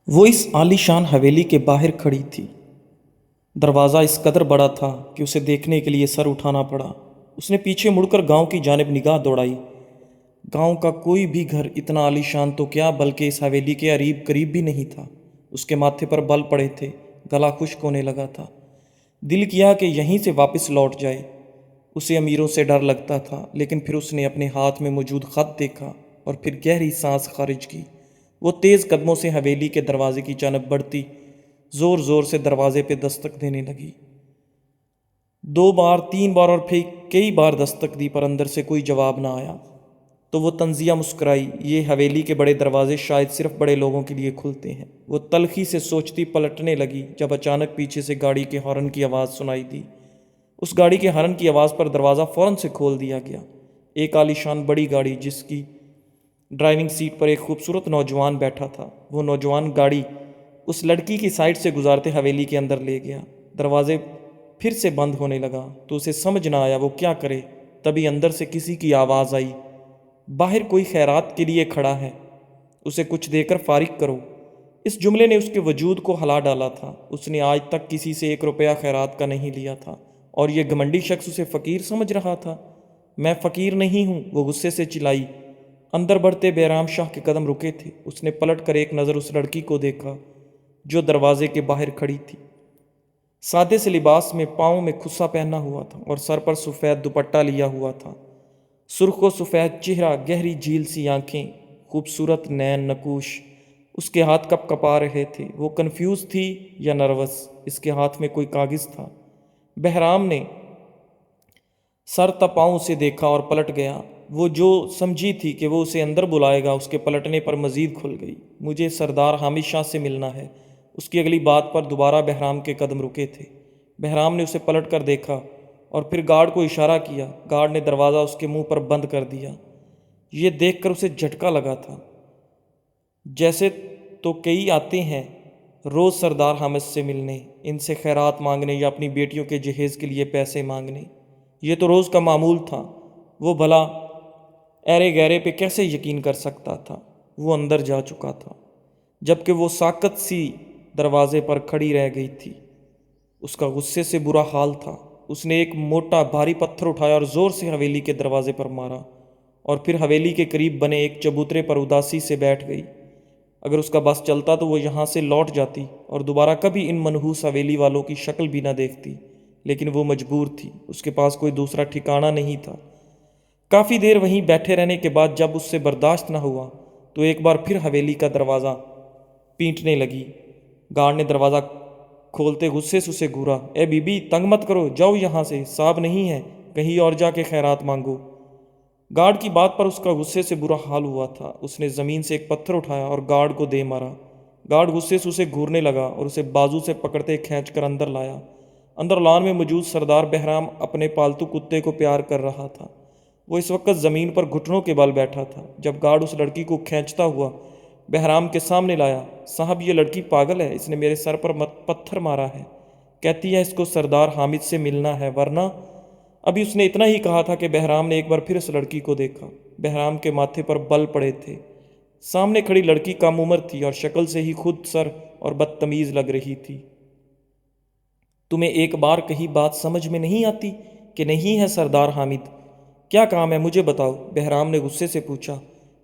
وہ اس عالیشان حویلی کے باہر کھڑی تھی۔ دروازہ اس قدر بڑا تھا کہ اسے دیکھنے کے لیے سر اٹھانا پڑا۔ اس نے پیچھے مڑ کر گاؤں کی جانب نگاہ دوڑائی۔ گاؤں کا کوئی بھی گھر اتنا عالیشان تو کیا بلکہ اس حویلی کے قریب بھی نہیں تھا۔ اس کے ماتھے پر بل پڑے تھے، گلا خشک ہونے لگا تھا۔ دل کیا کہ یہیں سے واپس لوٹ جائے۔ اسے امیروں سے ڈر لگتا تھا، لیکن پھر اس نے اپنے ہاتھ میں موجود خط دیکھا اور پھر گہری سانس خارج کی۔ وہ تیز قدموں سے حویلی کے دروازے کی جانب بڑھتی، زور زور سے دروازے پہ دستک دینے لگی۔ 2 بار 3 بار اور پھر کئی بار دستک دی پر اندر سے کوئی جواب نہ آیا۔ تو وہ طنزیہ مسکرائی۔ یہ حویلی کے بڑے دروازے شاید صرف بڑے لوگوں کے لیے کھلتے ہیں، وہ تلخی سے سوچتی پلٹنے لگی جب اچانک پیچھے سے گاڑی کے ہارن کی آواز سنائی دی۔ اس گاڑی کے ہارن کی آواز پر دروازہ فوراً سے کھول دیا گیا۔ ایک عالیشان بڑی گاڑی جس کی ڈرائیونگ سیٹ پر ایک خوبصورت نوجوان بیٹھا تھا۔ وہ نوجوان گاڑی اس لڑکی کی سائڈ سے گزارتے حویلی کے اندر لے گیا۔ دروازے پھر سے بند ہونے لگا تو اسے سمجھ نہ آیا وہ کیا کرے۔ تبھی اندر سے کسی کی آواز آئی، باہر کوئی خیرات کے لیے کھڑا ہے، اسے کچھ دے کر فارغ کرو۔ اس جملے نے اس کے وجود کو ہلا ڈالا تھا۔ اس نے آج تک کسی سے 1 روپیہ خیرات کا نہیں لیا تھا، اور یہ گھمنڈی شخص اسے فقیر سمجھ رہا تھا۔ میں فقیر نہیں ہوں، وہ غصے سے چلائی۔ اندر بڑھتے بہرام شاہ کے قدم رکے تھے۔ اس نے پلٹ کر ایک نظر اس لڑکی کو دیکھا جو دروازے کے باہر کھڑی تھی۔ سادے سے لباس میں، پاؤں میں کھسا پہنا ہوا تھا اور سر پر سفید دوپٹہ لیا ہوا تھا۔ سرخ و سفید چہرہ، گہری جھیل سی آنکھیں، خوبصورت نین نقوش۔ اس کے ہاتھ کپ کپا رہے تھے۔ وہ کنفیوز تھی یا نروس۔ اس کے ہاتھ میں کوئی کاغذ تھا۔ بہرام نے سر تپاؤں سے دیکھا اور پلٹ گیا۔ وہ جو سمجھی تھی کہ وہ اسے اندر بلائے گا، اس کے پلٹنے پر مزید کھل گئی۔ مجھے سردار حامد شاہ سے ملنا ہے۔ اس کی اگلی بات پر دوبارہ بہرام کے قدم رکے تھے۔ بہرام نے اسے پلٹ کر دیکھا اور پھر گارڈ کو اشارہ کیا۔ گارڈ نے دروازہ اس کے منہ پر بند کر دیا۔ یہ دیکھ کر اسے جھٹکا لگا تھا۔ جیسے تو کئی آتے ہیں روز سردار حامد سے ملنے، ان سے خیرات مانگنے یا اپنی بیٹیوں کے جہیز کے لیے پیسے مانگنے۔ یہ تو روز کا معمول تھا۔ وہ بھلا ایرے گیرے پہ کیسے یقین کر سکتا تھا؟ وہ اندر جا چکا تھا، جبکہ وہ ساکت سی دروازے پر کھڑی رہ گئی تھی۔ اس کا غصے سے برا حال تھا۔ اس نے ایک موٹا بھاری پتھر اٹھایا اور زور سے حویلی کے دروازے پر مارا، اور پھر حویلی کے قریب بنے ایک چبوترے پر اداسی سے بیٹھ گئی۔ اگر اس کا بس چلتا تو وہ یہاں سے لوٹ جاتی اور دوبارہ کبھی ان منحوس حویلی والوں کی شکل بھی نہ دیکھتی، لیکن وہ مجبور تھی۔ اس کے پاس کوئی دوسرا ٹھکانہ نہیں تھا۔ کافی دیر وہیں بیٹھے رہنے کے بعد جب اس سے برداشت نہ ہوا تو ایک بار پھر حویلی کا دروازہ پیٹنے لگی۔ گارڈ نے دروازہ کھولتے غصے سے اسے گھورا۔ اے بی بی، تنگ مت کرو، جاؤ یہاں سے، صاحب نہیں ہے، کہیں اور جا کے خیرات مانگو۔ گارڈ کی بات پر اس کا غصے سے برا حال ہوا تھا۔ اس نے زمین سے ایک پتھر اٹھایا اور گارڈ کو دے مارا۔ گارڈ غصے سے اسے گھورنے لگا اور اسے بازو سے پکڑتے کھینچ کر اندر لایا۔ اندر لان میں موجود سردار بہرام اپنے پالتو کتے کو پیار کر رہا تھا۔ وہ اس وقت زمین پر گھٹنوں کے بل بیٹھا تھا۔ جب گارڈ اس لڑکی کو کھینچتا ہوا بہرام کے سامنے لایا، صاحب یہ لڑکی پاگل ہے، اس نے میرے سر پر پتھر مارا ہے، کہتی ہے اس کو سردار حامد سے ملنا ہے، ورنہ۔ ابھی اس نے اتنا ہی کہا تھا کہ بہرام نے ایک بار پھر اس لڑکی کو دیکھا۔ بہرام کے ماتھے پر بل پڑے تھے۔ سامنے کھڑی لڑکی کم عمر تھی اور شکل سے ہی خود سر اور بدتمیز لگ رہی تھی۔ تمہیں ایک بار کہی بات سمجھ میں نہیں آتی کہ نہیں ہے سردار حامد؟ کیا کام ہے مجھے بتاؤ، بہرام نے غصے سے پوچھا۔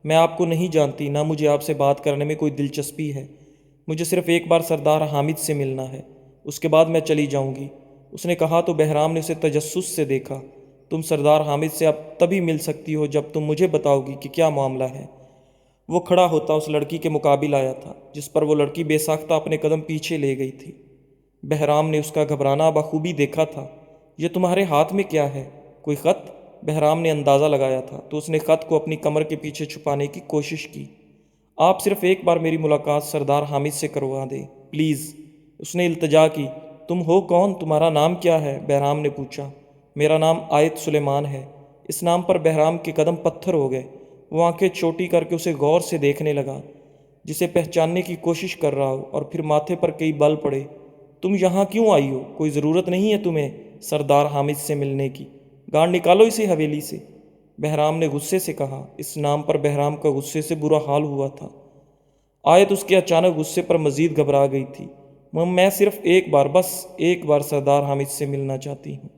میں آپ کو نہیں جانتی، نہ مجھے آپ سے بات کرنے میں کوئی دلچسپی ہے۔ مجھے صرف ایک بار سردار حامد سے ملنا ہے، اس کے بعد میں چلی جاؤں گی، اس نے کہا تو بہرام نے اسے تجسس سے دیکھا۔ تم سردار حامد سے اب تبھی مل سکتی ہو جب تم مجھے بتاؤ گی کہ کیا معاملہ ہے۔ وہ کھڑا ہوتا اس لڑکی کے مقابل آیا تھا، جس پر وہ لڑکی بے ساختہ اپنے قدم پیچھے لے گئی تھی۔ بہرام نے اس کا گھبرانا بخوبی دیکھا تھا۔ یہ تمہارے ہاتھ میں کیا ہے؟ کوئی خط؟ بہرام نے اندازہ لگایا تھا تو اس نے خط کو اپنی کمر کے پیچھے چھپانے کی کوشش کی۔ آپ صرف ایک بار میری ملاقات سردار حامد سے کروا دیں پلیز، اس نے التجا کی۔ تم ہو کون؟ تمہارا نام کیا ہے؟ بہرام نے پوچھا۔ میرا نام آیت سلیمان ہے۔ اس نام پر بہرام کے قدم پتھر ہو گئے۔ وہ آنکھیں چھوٹی کر کے اسے غور سے دیکھنے لگا، جسے پہچاننے کی کوشش کر رہا ہو، اور پھر ماتھے پر کئی بل پڑے۔ تم یہاں کیوں آئی ہو؟ کوئی ضرورت نہیں ہے تمہیں سردار حامد سے ملنے کی، گارڈ نکالو اسے حویلی سے، بہرام نے غصے سے کہا۔ اس نام پر بہرام کا غصے سے برا حال ہوا تھا۔ آیت اس کے اچانک غصے پر مزید گھبرا گئی تھی۔ میں صرف ایک بار، بس ایک بار سردار حامد سے ملنا چاہتی ہوں۔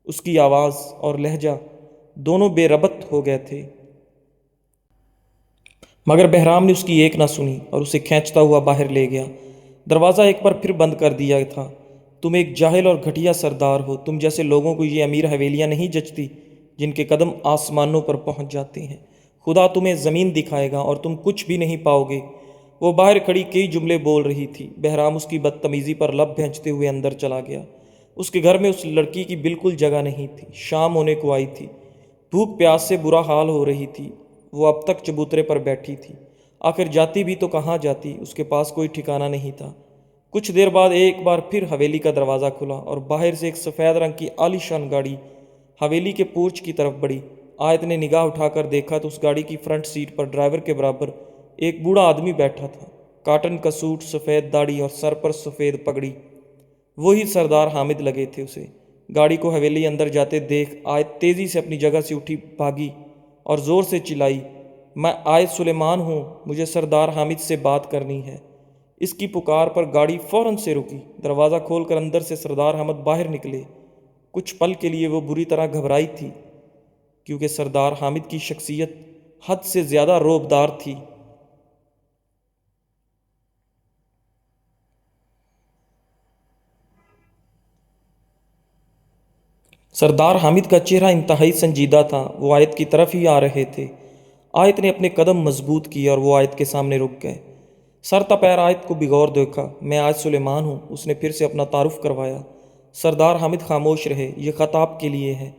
اس کی آواز اور لہجہ دونوں بے ربط ہو گئے تھے، مگر بہرام نے اس کی ایک نہ سنی اور اسے کھینچتا ہوا باہر لے گیا۔ دروازہ ایک بار پھر بند کر دیا تھا۔ تم ایک جاہل اور گھٹیا سردار ہو۔ تم جیسے لوگوں کو یہ امیر حویلیاں نہیں جچتی جن کے قدم آسمانوں پر پہنچ جاتے ہیں۔ خدا تمہیں زمین دکھائے گا اور تم کچھ بھی نہیں پاؤ گے۔ وہ باہر کھڑی کئی جملے بول رہی تھی۔ بہرام اس کی بدتمیزی پر لب بھینچتے ہوئے اندر چلا گیا۔ اس کے گھر میں اس لڑکی کی بالکل جگہ نہیں تھی۔ شام ہونے کو آئی تھی۔ بھوک پیاس سے برا حال ہو رہی تھی۔ وہ اب تک چبوترے پر بیٹھی تھی۔ آخر جاتی بھی تو کہاں جاتی؟ اس کے پاس کوئی ٹھکانہ نہیں تھا۔ کچھ دیر بعد ایک بار پھر حویلی کا دروازہ کھلا اور باہر سے ایک سفید رنگ کی عالی شان گاڑی حویلی کے پورچ کی طرف بڑھی۔ آیت نے نگاہ اٹھا کر دیکھا تو اس گاڑی کی فرنٹ سیٹ پر ڈرائیور کے برابر ایک بوڑھا آدمی بیٹھا تھا۔ کاٹن کا سوٹ، سفید داڑھی اور سر پر سفید پگڑی، وہی سردار حامد لگے تھے اسے۔ گاڑی کو حویلی اندر جاتے دیکھ آیت تیزی سے اپنی جگہ سے اٹھی بھاگی اور زور سے چلائی، میں آیت سلیمان ہوں، مجھے سردار حامد سے بات کرنی ہے۔ اس کی پکار پر گاڑی فوراً سے رکی۔ دروازہ کھول کر اندر سے سردار حامد باہر نکلے۔ کچھ پل کے لیے وہ بری طرح گھبرائی تھی، کیونکہ سردار حامد کی شخصیت حد سے زیادہ رعبدار تھی۔ سردار حامد کا چہرہ انتہائی سنجیدہ تھا۔ وہ آیت کی طرف ہی آ رہے تھے۔ آیت نے اپنے قدم مضبوط کیے اور وہ آیت کے سامنے رک گئے۔ سر تپیر آیت کو بغور دیکھا۔ میں آیت سلیمان ہوں، اس نے پھر سے اپنا تعارف کروایا۔ سردار حامد خاموش رہے۔ یہ خط آپ کے لیے ہے۔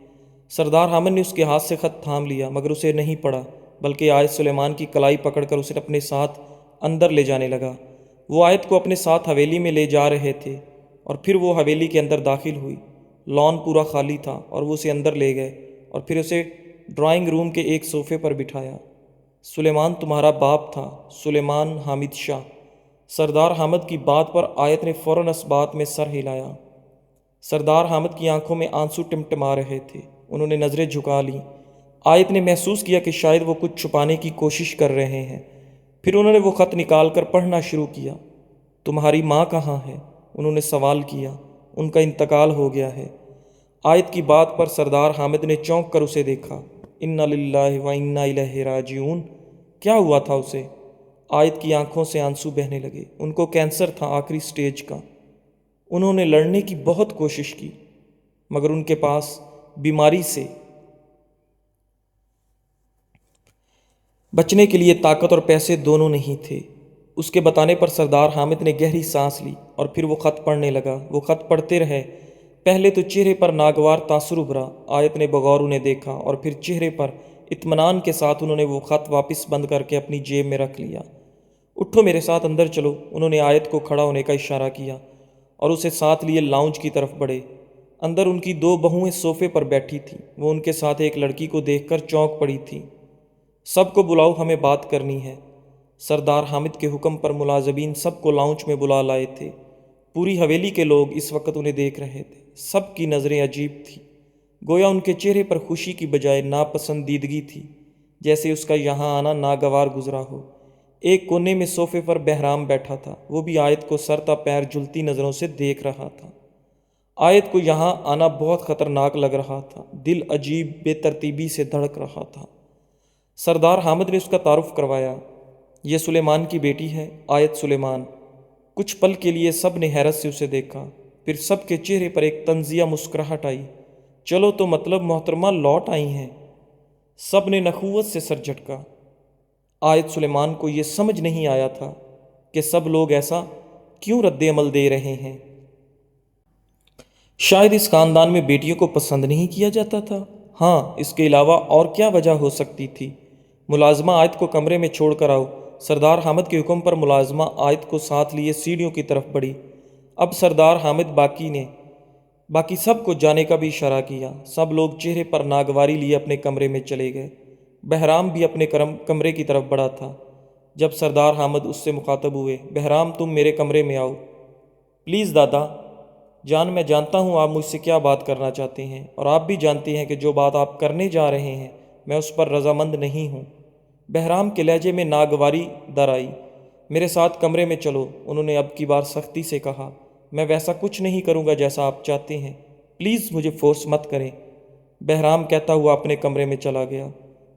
سردار حامد نے اس کے ہاتھ سے خط تھام لیا، مگر اسے نہیں پڑھا، بلکہ آیت سلیمان کی کلائی پکڑ کر اسے اپنے ساتھ اندر لے جانے لگا۔ وہ آیت کو اپنے ساتھ حویلی میں لے جا رہے تھے اور پھر وہ حویلی کے اندر داخل ہوئی۔ لان پورا خالی تھا اور وہ اسے اندر لے گئے اور پھر اسے ڈرائنگ روم کے ایک صوفے پر بٹھایا۔ سلیمان تمہارا باپ تھا، سلیمان حامد شاہ۔ سردار حامد کی بات پر آیت نے فوراً اس بات میں سر ہلایا۔ سردار حامد کی آنکھوں میں آنسو ٹمٹما رہے تھے۔ انہوں نے نظریں جھکا لیں۔ آیت نے محسوس کیا کہ شاید وہ کچھ چھپانے کی کوشش کر رہے ہیں۔ پھر انہوں نے وہ خط نکال کر پڑھنا شروع کیا۔ تمہاری ماں کہاں ہے؟ انہوں نے سوال کیا۔ ان کا انتقال ہو گیا ہے۔ آیت کی بات پر سردار حامد نے چونک کر اسے دیکھا۔ انا للہ و انا الیہ راجعون۔ کیا ہوا تھا اسے؟ آیت کی آنکھوں سے آنسو بہنے لگے۔ ان کو کینسر تھا، آخری سٹیج کا۔ انہوں نے لڑنے کی بہت کوشش کی، مگر ان کے پاس بیماری سے بچنے کے لیے طاقت اور پیسے دونوں نہیں تھے۔ اس کے بتانے پر سردار حامد نے گہری سانس لی اور پھر وہ خط پڑھنے لگا۔ وہ خط پڑھتے رہے۔ پہلے تو چہرے پر ناگوار تاثر ابھرا۔ آیت نے بغور انہیں دیکھا اور پھر چہرے پر اطمینان کے ساتھ انہوں نے وہ خط واپس بند کر کے اپنی جیب میں رکھ لیا۔ اٹھو میرے ساتھ اندر چلو۔ انہوں نے آیت کو کھڑا ہونے کا اشارہ کیا اور اسے ساتھ لیے لاؤنج کی طرف بڑھے۔ اندر ان کی دو بہویں صوفے پر بیٹھی تھیں۔ وہ ان کے ساتھ ایک لڑکی کو دیکھ کر چونک پڑی تھیں۔ سب کو بلاؤ، ہمیں بات کرنی ہے۔ سردار حامد کے حکم پر ملازمین سب کو لاؤنج میں بلا لائے تھے۔ پوری حویلی کے لوگ اس وقت انہیں دیکھ رہے تھے۔ سب کی نظریں عجیب تھیں، گویا ان کے چہرے پر خوشی کی بجائے ناپسندیدگی تھی، جیسے اس کا یہاں آنا ناگوار گزرا ہو۔ ایک کونے میں صوفے پر بہرام بیٹھا تھا۔ وہ بھی آیت کو سر تا پیر جھلتی نظروں سے دیکھ رہا تھا۔ آیت کو یہاں آنا بہت خطرناک لگ رہا تھا۔ دل عجیب بے ترتیبی سے دھڑک رہا تھا۔ سردار حامد نے اس کا تعارف کروایا۔ یہ سلیمان کی بیٹی ہے، آیت سلیمان۔ کچھ پل کے لیے سب نے حیرت سے اسے دیکھا، پھر سب کے چہرے پر ایک طنزیہ مسکراہٹ آئی۔ چلو تو مطلب محترمہ لوٹ آئی ہیں؟ سب نے نخوت سے سر جھٹکا۔ آیت سلیمان کو یہ سمجھ نہیں آیا تھا کہ سب لوگ ایسا کیوں رد عمل دے رہے ہیں۔ شاید اس خاندان میں بیٹیوں کو پسند نہیں کیا جاتا تھا۔ ہاں، اس کے علاوہ اور کیا وجہ ہو سکتی تھی؟ ملازمہ آیت کو کمرے میں چھوڑ کر آؤ۔ سردار حامد کے حکم پر ملازمہ آیت کو ساتھ لیے سیڑھیوں کی طرف بڑھی۔ اب سردار حامد باقی سب کو جانے کا بھی اشارہ کیا۔ سب لوگ چہرے پر ناگواری لیے اپنے کمرے میں چلے گئے۔ بہرام بھی اپنے کمرے کی طرف بڑھا تھا جب سردار حامد اس سے مخاطب ہوئے۔ بہرام، تم میرے کمرے میں آؤ پلیز۔ دادا جان، میں جانتا ہوں آپ مجھ سے کیا بات کرنا چاہتے ہیں، اور آپ بھی جانتے ہیں کہ جو بات آپ کرنے جا رہے ہیں میں اس پر رضامند نہیں ہوں۔ بہرام کے لہجے میں ناگواری در آئی۔ میرے ساتھ کمرے میں چلو، انہوں نے اب کی بار سختی سے کہا۔ میں ویسا کچھ نہیں کروں گا جیسا آپ چاہتے ہیں، پلیز مجھے فورس مت کریں، بہرام کہتا ہوا اپنے کمرے میں چلا گیا۔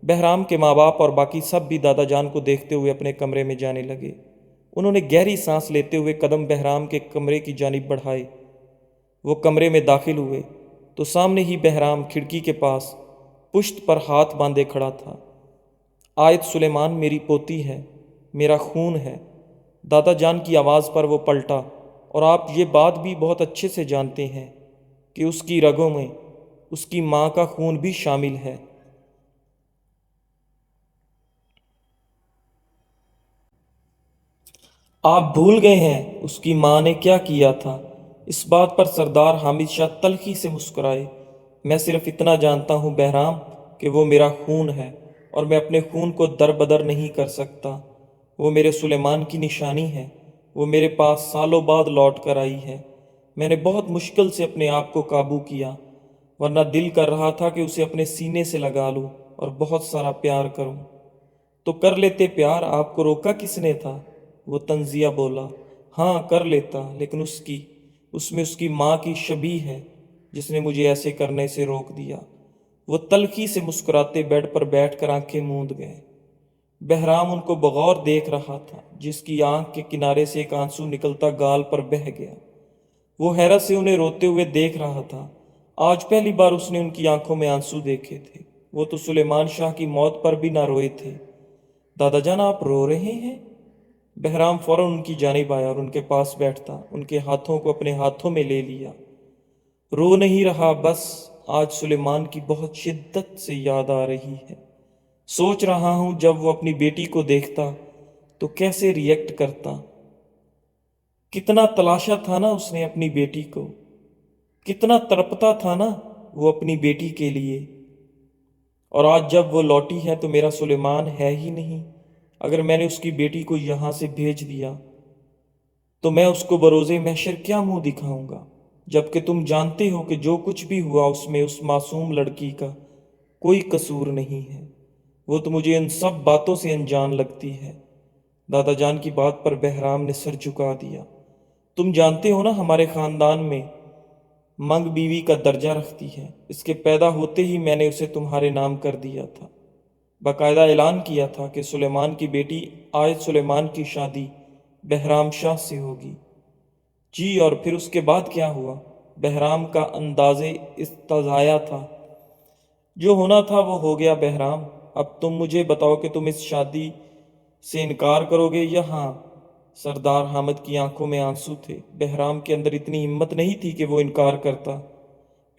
بہرام کے ماں باپ اور باقی سب بھی دادا جان کو دیکھتے ہوئے اپنے کمرے میں جانے لگے۔ انہوں نے گہری سانس لیتے ہوئے قدم بہرام کے کمرے کی جانب بڑھائے۔ وہ کمرے میں داخل ہوئے تو سامنے ہی بہرام کھڑکی کے پاس پشت پر ہاتھ باندھے کھڑا تھا۔ آیت سلیمان میری پوتی ہے، میرا خون ہے۔ دادا جان کی آواز پر وہ پلٹا، اور آپ یہ بات بھی بہت اچھے سے جانتے ہیں کہ اس کی رگوں میں اس کی ماں کا خون بھی شامل ہے۔ آپ بھول گئے ہیں اس کی ماں نے کیا کیا تھا؟ اس بات پر سردار حامد شاہ تلخی سے مسکرائے۔ میں صرف اتنا جانتا ہوں بہرام کہ وہ میرا خون ہے، اور میں اپنے خون کو دربدر نہیں کر سکتا۔ وہ میرے سلیمان کی نشانی ہے، وہ میرے پاس سالوں بعد لوٹ کر آئی ہے۔ میں نے بہت مشکل سے اپنے آپ کو قابو کیا، ورنہ دل کر رہا تھا کہ اسے اپنے سینے سے لگا لوں اور بہت سارا پیار کروں۔ تو کر لیتے پیار، آپ کو روکا کس نے تھا؟ وہ تنزیہ بولا۔ ہاں کر لیتا، لیکن اس میں اس کی ماں کی شبیہ ہے جس نے مجھے ایسے کرنے سے روک دیا۔ وہ تلخی سے مسکراتے بیڈ پر بیٹھ کر آنکھیں موند گئے۔ بہرام ان کو بغور دیکھ رہا تھا، جس کی آنکھ کے کنارے سے ایک آنسو نکلتا گال پر بہہ گیا۔ وہ حیرت سے انہیں روتے ہوئے دیکھ رہا تھا۔ آج پہلی بار اس نے ان کی آنکھوں میں آنسو دیکھے تھے۔ وہ تو سلیمان شاہ کی موت پر بھی نہ روئے تھے۔ دادا جان آپ رو رہے ہیں؟ بہرام فوراً ان کی جانب آیا اور ان کے پاس بیٹھتا ان کے ہاتھوں کو اپنے ہاتھوں میں لے لیا۔ رو نہیں رہا، بس آج سلیمان کی بہت شدت سے یاد آ رہی ہے۔ سوچ رہا ہوں جب وہ اپنی بیٹی کو دیکھتا تو کیسے ریئیکٹ کرتا۔ کتنا تلاشا تھا نا اس نے اپنی بیٹی کو، کتنا تڑپتا تھا نا وہ اپنی بیٹی کے لیے۔ اور آج جب وہ لوٹی ہے تو میرا سلیمان ہے ہی نہیں۔ اگر میں نے اس کی بیٹی کو یہاں سے بھیج دیا تو میں اس کو بروز محشر کیا منہ دکھاؤں گا، جبکہ تم جانتے ہو کہ جو کچھ بھی ہوا اس میں اس معصوم لڑکی کا کوئی قصور نہیں ہے۔ وہ تو مجھے ان سب باتوں سے انجان لگتی ہے۔ دادا جان کی بات پر بہرام نے سر جھکا دیا۔ تم جانتے ہو نا ہمارے خاندان میں منگ بیوی کا درجہ رکھتی ہے۔ اس کے پیدا ہوتے ہی میں نے اسے تمہارے نام کر دیا تھا۔ باقاعدہ اعلان کیا تھا کہ سلیمان کی بیٹی آیت سلیمان کی شادی بہرام شاہ سے ہوگی۔ جی، اور پھر اس کے بعد کیا ہوا؟ بہرام کا انداز استضاء تھا۔ جو ہونا تھا وہ ہو گیا بہرام۔ اب تم مجھے بتاؤ کہ تم اس شادی سے انکار کرو گے یا ہاں؟ سردار حامد کی آنکھوں میں آنسو تھے۔ بہرام کے اندر اتنی ہمت نہیں تھی کہ وہ انکار کرتا۔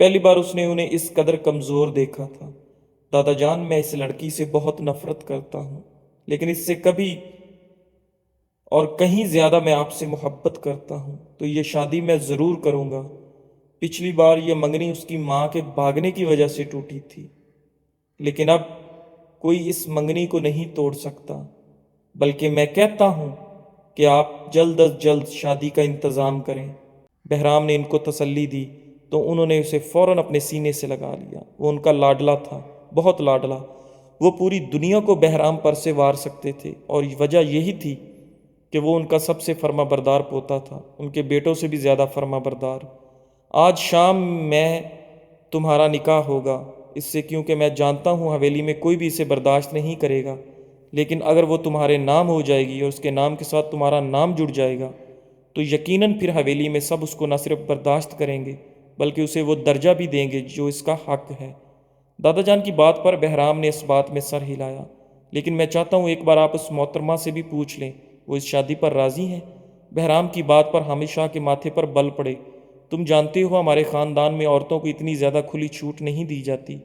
پہلی بار اس نے انہیں اس قدر کمزور دیکھا تھا۔ دادا جان میں اس لڑکی سے بہت نفرت کرتا ہوں، لیکن اس سے کبھی اور کہیں زیادہ میں آپ سے محبت کرتا ہوں، تو یہ شادی میں ضرور کروں گا۔ پچھلی بار یہ منگنی اس کی ماں کے بھاگنے کی وجہ سے ٹوٹی تھی، لیکن اب کوئی اس منگنی کو نہیں توڑ سکتا، بلکہ میں کہتا ہوں کہ آپ جلد از جلد شادی کا انتظام کریں۔ بہرام نے ان کو تسلی دی تو انہوں نے اسے فوراً اپنے سینے سے لگا لیا۔ وہ ان کا لاڈلا تھا، بہت لاڈلا۔ وہ پوری دنیا کو بہرام پر سے وار سکتے تھے، اور وجہ یہی تھی کہ وہ ان کا سب سے فرما بردار پوتا تھا، ان کے بیٹوں سے بھی زیادہ فرما بردار۔ آج شام میں تمہارا نکاح ہوگا، اس سے کیونکہ میں جانتا ہوں حویلی میں کوئی بھی اسے برداشت نہیں کرے گا، لیکن اگر وہ تمہارے نام ہو جائے گی اور اس کے نام کے ساتھ تمہارا نام جڑ جائے گا تو یقیناً پھر حویلی میں سب اس کو نہ صرف برداشت کریں گے بلکہ اسے وہ درجہ بھی دیں گے جو اس کا حق ہے۔ دادا جان کی بات پر بہرام نے اس بات میں سر ہلایا۔ لیکن میں چاہتا ہوں ایک بار آپ اس محترمہ سے بھی پوچھ لیں، وہ اس شادی پر راضی ہیں؟ بہرام کی بات پر حامد شاہ کے ماتھے پر بل پڑے۔ تم جانتے ہو ہمارے خاندان میں عورتوں کو اتنی زیادہ کھلی چھوٹ نہیں دی جاتی۔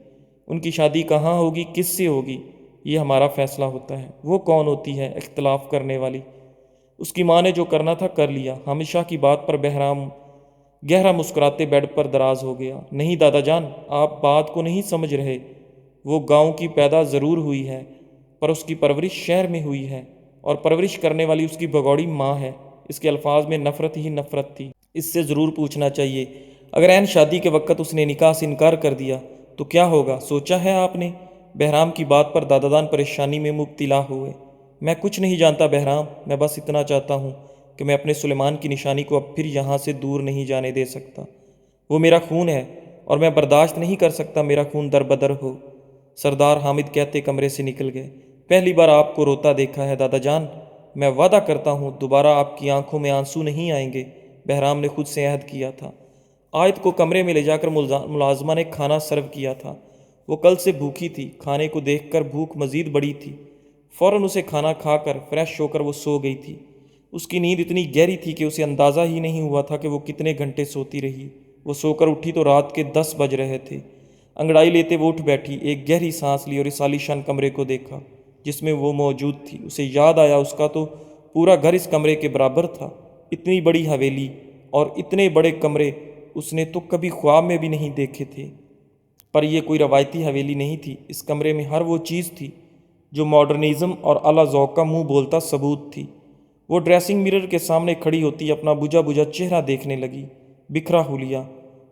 ان کی شادی کہاں ہوگی، کس سے ہوگی، یہ ہمارا فیصلہ ہوتا ہے۔ وہ کون ہوتی ہے اختلاف کرنے والی؟ اس کی ماں نے جو کرنا تھا کر لیا۔ حامد شاہ کی بات پر بہرام گہرا مسکراتے بیڈ پر دراز ہو گیا۔ نہیں دادا جان، آپ بات کو نہیں سمجھ رہے۔ وہ گاؤں کی پیدا ضرور ہوئی ہے، پر اس کی پرورش شہر میں ہوئی ہے، اور پرورش کرنے والی اس کی بگوڑی ماں ہے۔ اس کے الفاظ میں نفرت ہی نفرت تھی۔ اس سے ضرور پوچھنا چاہیے، اگر عین شادی کے وقت اس نے نکاح سے انکار کر دیا تو کیا ہوگا، سوچا ہے آپ نے؟ بہرام کی بات پر دادا جان پریشانی میں مبتلا ہوئے۔ میں کچھ نہیں جانتا بہرام، میں بس اتنا چاہتا ہوں کہ میں اپنے سلیمان کی نشانی کو اب پھر یہاں سے دور نہیں جانے دے سکتا۔ وہ میرا خون ہے اور میں برداشت نہیں کر سکتا میرا خون در بدر ہو۔ سردار حامد کہتے کمرے سے نکل گئے۔ پہلی بار آپ کو روتا دیکھا ہے دادا جان، میں وعدہ کرتا ہوں دوبارہ آپ کی آنکھوں میں آنسو نہیں آئیں گے، بہرام نے خود سے عہد کیا تھا۔ آیت کو کمرے میں لے جا کر ملازمہ نے کھانا سرو کیا تھا۔ وہ کل سے بھوکی تھی، کھانے کو دیکھ کر بھوک مزید بڑی تھی۔ فوراً اسے کھانا کھا کر فریش ہو کر وہ سو گئی تھی۔ اس کی نیند اتنی گہری تھی کہ اسے اندازہ ہی نہیں ہوا تھا کہ وہ کتنے گھنٹے سوتی رہی۔ وہ سو کر اٹھی تو رات کے 10 بج رہے تھے۔ انگڑائی لیتے وہ اٹھ بیٹھی، ایک گہری سانس لی اور اس عالیشان کمرے کو دیکھا جس میں وہ موجود تھی۔ اسے یاد آیا اس کا تو پورا گھر اس کمرے کے برابر تھا۔ اتنی بڑی حویلی اور اتنے بڑے کمرے اس نے تو کبھی خواب میں بھی نہیں دیکھے تھے۔ پر یہ کوئی روایتی حویلی نہیں تھی، اس کمرے میں ہر وہ چیز تھی جو ماڈرنزم اور اعلیٰ ذوق کا منہ بولتا ثبوت تھی۔ وہ ڈریسنگ مرر کے سامنے کھڑی ہوتی اپنا بجھا بجھا چہرہ دیکھنے لگی، بکھرا حلیہ۔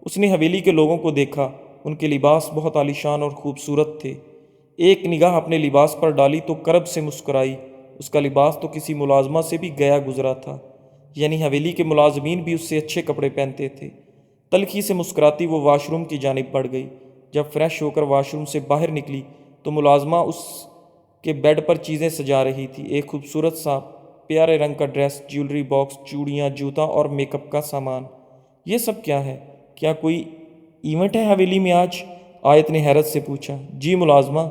اس نے حویلی کے لوگوں کو دیکھا، ان کے لباس بہت عالیشان اور خوبصورت تھے۔ ایک نگاہ اپنے لباس پر ڈالی تو کرب سے مسکرائی۔ اس کا لباس تو کسی ملازمہ سے بھی گیا گزرا تھا، یعنی حویلی کے ملازمین بھی اس سے اچھے کپڑے پہنتے تھے۔ تلخی سے مسکراتی وہ واش روم کی جانب بڑھ گئی۔ جب فریش ہو کر واش روم سے باہر نکلی تو ملازمہ اس کے بیڈ پر چیزیں سجا رہی تھی، ایک خوبصورت سا پیارے رنگ کا ڈریس، جیولری باکس، چوڑیاں، جوتا اور میک اپ کا سامان۔ یہ سب کیا ہے؟ کیا کوئی ایونٹ ہے حویلی میں آج؟ آیت نے حیرت سے پوچھا۔ جی، ملازمہ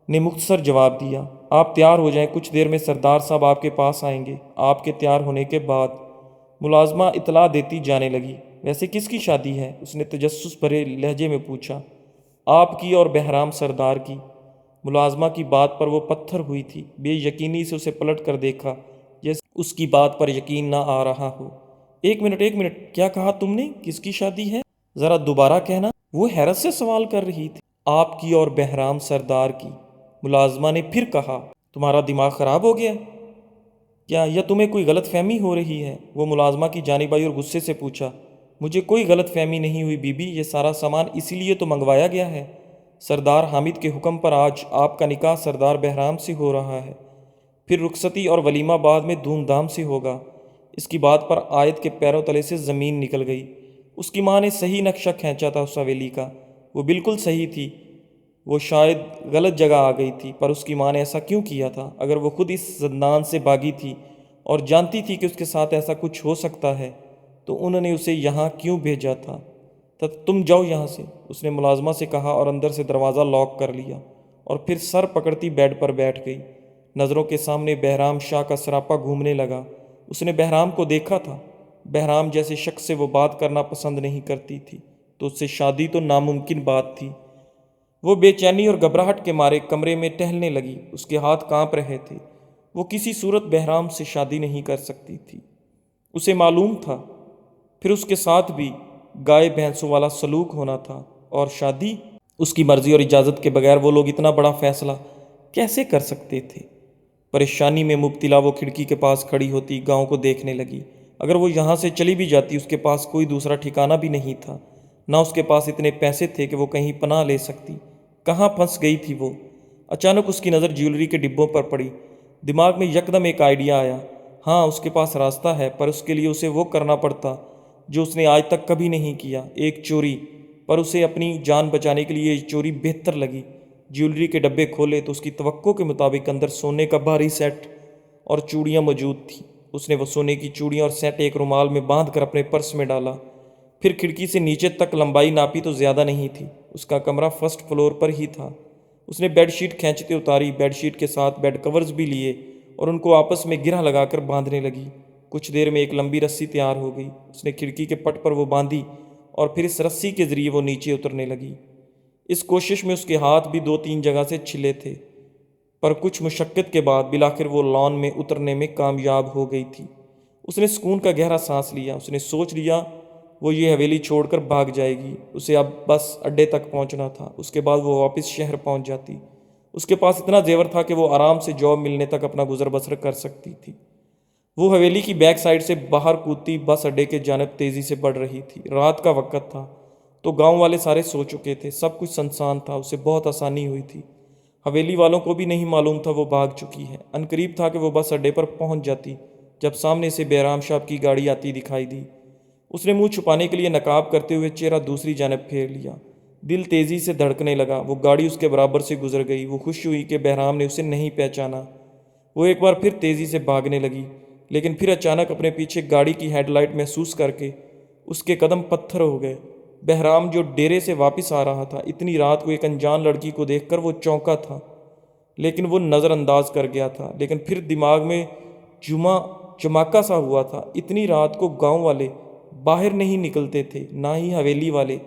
نے مختصر جواب دیا۔ آپ تیار ہو جائیں، کچھ دیر میں سردار صاحب آپ کے پاس آئیں گے۔ آپ کے تیار ہونے کے بعد ملازمہ اطلاع دیتی جانے لگی۔ ویسے کس کی شادی ہے؟ اس نے تجسس بھرے لہجے میں پوچھا۔ آپ کی اور بہرام سردار کی۔ ملازمہ کی بات پر وہ پتھر ہوئی تھی، بے یقینی سے اسے پلٹ کر دیکھا جیسے اس کی بات پر یقین نہ آ رہا ہو۔ ایک منٹ، کیا کہا تم نے؟ کس کی شادی ہے؟ ذرا دوبارہ کہنا، وہ حیرت سے سوال کر رہی تھی۔ آپ کی اور بہرام سردار کی، ملازمہ نے پھر کہا۔ تمہارا دماغ خراب ہو گیا کیا، یا تمہیں کوئی غلط فہمی ہو رہی ہے؟ وہ ملازمہ کی جانب آئی اور غصے سے پوچھا۔ مجھے کوئی غلط فہمی نہیں ہوئی بی بی، یہ سارا سامان اسی لیے تو منگوایا گیا ہے۔ سردار حامد کے حکم پر آج آپ کا نکاح سردار بہرام سے ہو رہا ہے، پھر رخصتی اور ولیمہ بعد میں دھوم دھام سے ہوگا۔ اس کی بات پر آیت کے پیروں تلے سے زمین نکل گئی۔ اس کی ماں نے صحیح نقشہ کھینچا تھا اس حویلی کا، وہ بالکل صحیح تھی۔ وہ شاید غلط جگہ آ گئی تھی، پر اس کی ماں نے ایسا کیوں کیا تھا؟ اگر وہ خود اس زندان سے بھاگی تھی اور جانتی تھی کہ اس کے ساتھ ایسا کچھ ہو سکتا ہے تو انہوں نے اسے یہاں کیوں بھیجا تھا؟ تم جاؤ یہاں سے، اس نے ملازمہ سے کہا اور اندر سے دروازہ لاک کر لیا اور پھر سر پکڑتی بیڈ پر بیٹھ گئی۔ نظروں کے سامنے بہرام شاہ کا سراپا گھومنے لگا۔ اس نے بہرام کو دیکھا تھا۔ بہرام جیسے شخص سے وہ بات کرنا پسند نہیں کرتی تھی، تو اس سے شادی تو ناممکن بات تھی۔ وہ بے چینی اور گھبراہٹ کے مارے کمرے میں ٹہلنے لگی، اس کے ہاتھ کانپ رہے تھے۔ وہ کسی صورت بہرام سے شادی نہیں کر سکتی تھی، اسے معلوم تھا۔ پھر اس کے ساتھ بھی گائے بھینسوں والا سلوک ہونا تھا، اور شادی اس کی مرضی اور اجازت کے بغیر وہ لوگ اتنا بڑا فیصلہ کیسے کر سکتے تھے؟ پریشانی میں مبتلا وہ کھڑکی کے پاس کھڑی ہوتی، گاؤں کو دیکھنے لگی۔ اگر وہ یہاں سے چلی بھی جاتی، اس کے پاس کوئی دوسرا ٹھکانہ بھی نہیں تھا، نہ اس کے پاس اتنے پیسے تھے کہ وہ کہیں پناہ لے سکتی۔ کہاں پھنس گئی تھی وہ؟ اچانک اس کی نظر جیولری کے ڈبوں پر پڑی۔ دماغ میں یکدم ایک آئیڈیا آیا۔ ہاں، اس کے پاس راستہ ہے، پر اس کے لیے اسے وہ کرنا پڑتا جو اس نے آج تک کبھی نہیں کیا، ایک چوری۔ پر اسے اپنی جان بچانے کے لیے یہ چوری بہتر لگی۔ جیولری کے ڈبے کھولے تو اس کی توقع کے مطابق اندر سونے کا بھاری سیٹ اور چوڑیاں موجود تھیں۔ اس نے وہ سونے کی چوڑیاں اور سیٹ ایک رومال میں باندھ کر اپنے پرس میں ڈالا۔ پھر کھڑکی سے نیچے تک لمبائی ناپی تو زیادہ نہیں تھی۔ اس کا کمرہ فرسٹ فلور پر ہی تھا۔ اس نے بیڈ شیٹ کھینچتے اتاری، بیڈ شیٹ کے ساتھ بیڈ کورز بھی لیے اور ان کو آپس میں گرہ لگا کر باندھنے لگی۔ کچھ دیر میں ایک لمبی رسی تیار ہو گئی۔ اس نے کھڑکی کے پٹ پر وہ باندھی اور پھر اس رسی کے ذریعے وہ نیچے اترنے لگی۔ اس کوشش میں اس کے ہاتھ بھی 2-3 جگہ سے چھلے تھے، پر کچھ مشقت کے بعد بالآخر وہ لان میں اترنے میں کامیاب ہو گئی تھی۔ اس نے سکون کا گہرا سانس لیا۔ اس نے سوچ لیا وہ یہ حویلی چھوڑ کر بھاگ جائے گی، اسے اب بس اڈے تک پہنچنا تھا، اس کے بعد وہ واپس شہر پہنچ جاتی۔ اس کے پاس اتنا زیور تھا کہ وہ آرام سے جاب ملنے تک اپنا گزر بسر کر سکتی تھی۔ وہ حویلی کی بیک سائڈ سے باہر کودتی بس اڈے کے جانب تیزی سے بڑھ رہی تھی۔ رات کا وقت تھا تو گاؤں والے سارے سو چکے تھے، سب کچھ سنسان تھا، اسے بہت آسانی ہوئی تھی۔ حویلی والوں کو بھی نہیں معلوم تھا وہ بھاگ چکی ہے۔ عنقریب تھا کہ وہ بس اڈے پر پہنچ جاتی جب سامنے سے بہرام صاحب کی گاڑی آتی دکھائی دی۔ اس نے منہ چھپانے کے لیے نقاب کرتے ہوئے چہرہ دوسری جانب پھیر لیا۔ دل تیزی سے دھڑکنے لگا۔ وہ گاڑی اس کے برابر سے گزر گئی۔ وہ خوش ہوئی کہ بہرام نے اسے نہیں پہچانا۔ وہ ایک بار پھر تیزی سے بھاگنے لگی، لیکن پھر اچانک اپنے پیچھے گاڑی کی ہیڈ لائٹ محسوس کر کے اس کے قدم پتھر ہو گئے۔ بہرام جو ڈیرے سے واپس آ رہا تھا، اتنی رات کو ایک انجان لڑکی کو دیکھ کر وہ چونکا تھا، لیکن وہ نظر انداز کر گیا تھا۔ لیکن پھر دماغ میں جماکا سا ہوا تھا۔ اتنی رات کو گاؤں والے باہر نہیں نکلتے تھے، نہ ہی حویلی والے،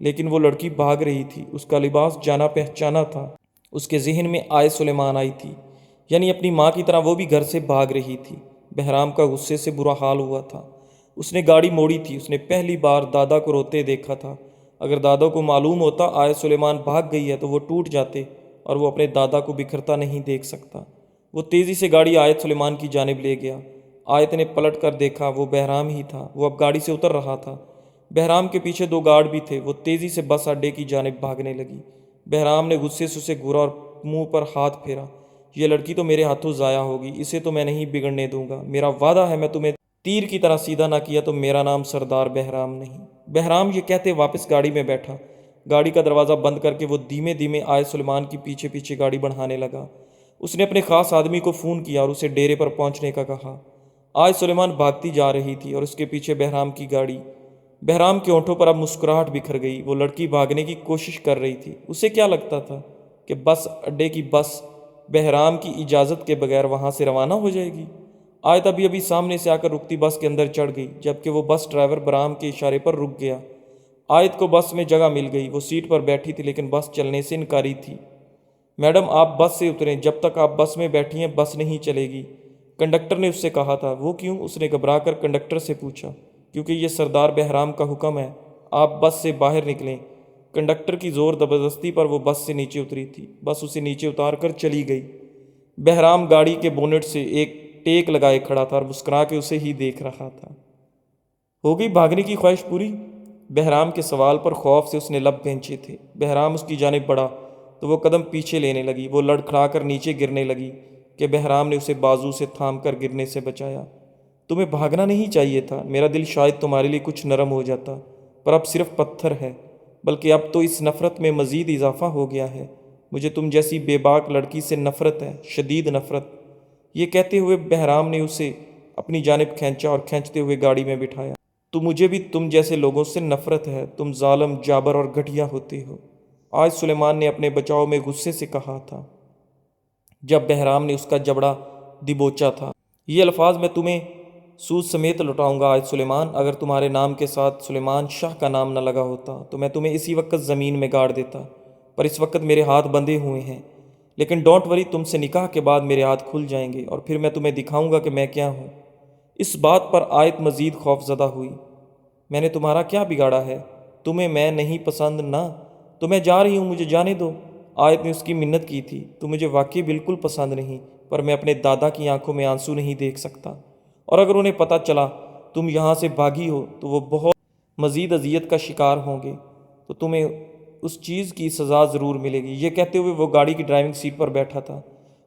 لیکن وہ لڑکی بھاگ رہی تھی۔ اس کا لباس جانا پہچانا تھا۔ اس کے ذہن میں آیت سلیمان آئی تھی، یعنی اپنی ماں کی طرح وہ بھی گھر سے بھاگ رہی تھی۔ بہرام کا غصے سے برا حال ہوا تھا۔ اس نے گاڑی موڑی تھی۔ اس نے پہلی بار دادا کو روتے دیکھا تھا۔ اگر دادا کو معلوم ہوتا آیت سلیمان بھاگ گئی ہے تو وہ ٹوٹ جاتے اور وہ اپنے دادا کو بکھرتا نہیں دیکھ سکتا۔ وہ تیزی سے گاڑی آیت سلیمان کی جانب لے گیا۔ آیت نے پلٹ کر دیکھا، وہ بہرام ہی تھا۔ وہ اب گاڑی سے اتر رہا تھا۔ بہرام کے پیچھے 2 گارڈ بھی تھے۔ وہ تیزی سے بس اڈے کی جانب بھاگنے لگی۔ بہرام نے غصے سے اسے گھورا اور منہ پر ہاتھ پھیرا۔ یہ لڑکی تو میرے ہاتھوں ضائع ہوگی، اسے تو میں نہیں بگڑنے دوں گا۔ میرا وعدہ ہے میں تمہیں تیر کی طرح سیدھا نہ کیا تو میرا نام سردار بہرام نہیں۔ بہرام یہ کہتے واپس گاڑی میں بیٹھا۔ گاڑی کا دروازہ بند کر کے وہ دھیمے دھیمے آیت سلیمان کی پیچھے پیچھے گاڑی بڑھانے لگا۔ اس نے اپنے خاص آدمی کو فون کیا اور اسے ڈیرے پر پہنچنے کا کہا۔ آیت سلیمان بھاگتی جا رہی تھی اور اس کے پیچھے بہرام کی گاڑی۔ بہرام کے ہونٹوں پر اب مسکراہٹ بکھر گئی۔ وہ لڑکی بھاگنے کی کوشش کر رہی تھی۔ اسے کیا لگتا تھا کہ بس اڈے کی بس بہرام کی اجازت کے بغیر وہاں سے روانہ ہو جائے گی؟ آیت ابھی سامنے سے آ کر رکتی بس کے اندر چڑھ گئی، جبکہ وہ بس ڈرائیور بہرام کے اشارے پر رک گیا۔ آیت کو بس میں جگہ مل گئی۔ وہ سیٹ پر بیٹھی تھی لیکن بس چلنے سے انکاری تھی۔ میڈم آپ بس سے اتریں، جب تک آپ بس میں بیٹھی ہیں بس نہیں چلے گی، کنڈکٹر نے اس سے کہا تھا۔ وہ کیوں؟ اس نے گھبرا کر کنڈکٹر سے پوچھا۔ کیونکہ یہ سردار بہرام کا حکم ہے، آپ بس سے باہر نکلیں۔ کنڈکٹر کی زور زبردستی پر وہ بس سے نیچے اتری تھی۔ بس اسے نیچے اتار کر چلی گئی۔ بہرام گاڑی کے بونٹ سے ایک ٹیک لگائے کھڑا تھا اور مسکرا کے اسے ہی دیکھ رہا تھا۔ ہو گئی بھاگنے کی خواہش پوری؟ بہرام کے سوال پر خوف سے اس نے لب بھینچے تھے۔ بہرام اس کی جانب بڑھا تو وہ قدم پیچھے لینے لگی۔ وہ لڑکھڑا کر نیچے گرنے لگی کہ بہرام نے اسے بازو سے تھام کر گرنے سے بچایا۔ تمہیں بھاگنا نہیں چاہیے تھا، میرا دل شاید تمہارے لیے کچھ نرم ہو جاتا، پر اب صرف پتھر ہے، بلکہ اب تو اس نفرت میں مزید اضافہ ہو گیا ہے۔ مجھے تم جیسی بے باک لڑکی سے نفرت ہے، شدید نفرت۔ یہ کہتے ہوئے بہرام نے اسے اپنی جانب کھینچا اور کھینچتے ہوئے گاڑی میں بٹھایا۔ تو مجھے بھی تم جیسے لوگوں سے نفرت ہے، تم ظالم، جابر اور گھٹیا ہوتے ہو، آج سلیمان نے اپنے بچاؤ میں غصے سے کہا تھا، جب بہرام نے اس کا جبڑا دبوچا تھا۔ یہ الفاظ میں تمہیں سود سمیت لوٹاؤں گا آج سلیمان۔ اگر تمہارے نام کے ساتھ سلیمان شاہ کا نام نہ لگا ہوتا تو میں تمہیں اسی وقت زمین میں گاڑ دیتا، پر اس وقت میرے ہاتھ بندھے ہوئے ہیں۔ لیکن ڈونٹ وری، تم سے نکاح کے بعد میرے ہاتھ کھل جائیں گے اور پھر میں تمہیں دکھاؤں گا کہ میں کیا ہوں۔ اس بات پر آیت مزید خوف زدہ ہوئی۔ میں نے تمہارا کیا بگاڑا ہے؟ تمہیں میں نہیں پسند نہ؟ تو میں جا رہی ہوں، مجھے جانے دو۔ آیت نے اس کی منت کی تھی۔ تو مجھے واقعی بالکل پسند نہیں، پر میں اپنے دادا کی آنکھوں میں آنسو نہیں دیکھ سکتا، اور اگر انہیں پتہ چلا تم یہاں سے بھاگی ہو تو وہ بہت مزید اذیت کا شکار ہوں گے، تو تمہیں اس چیز کی سزا ضرور ملے گی۔ یہ کہتے ہوئے وہ گاڑی کی ڈرائیونگ سیٹ پر بیٹھا تھا۔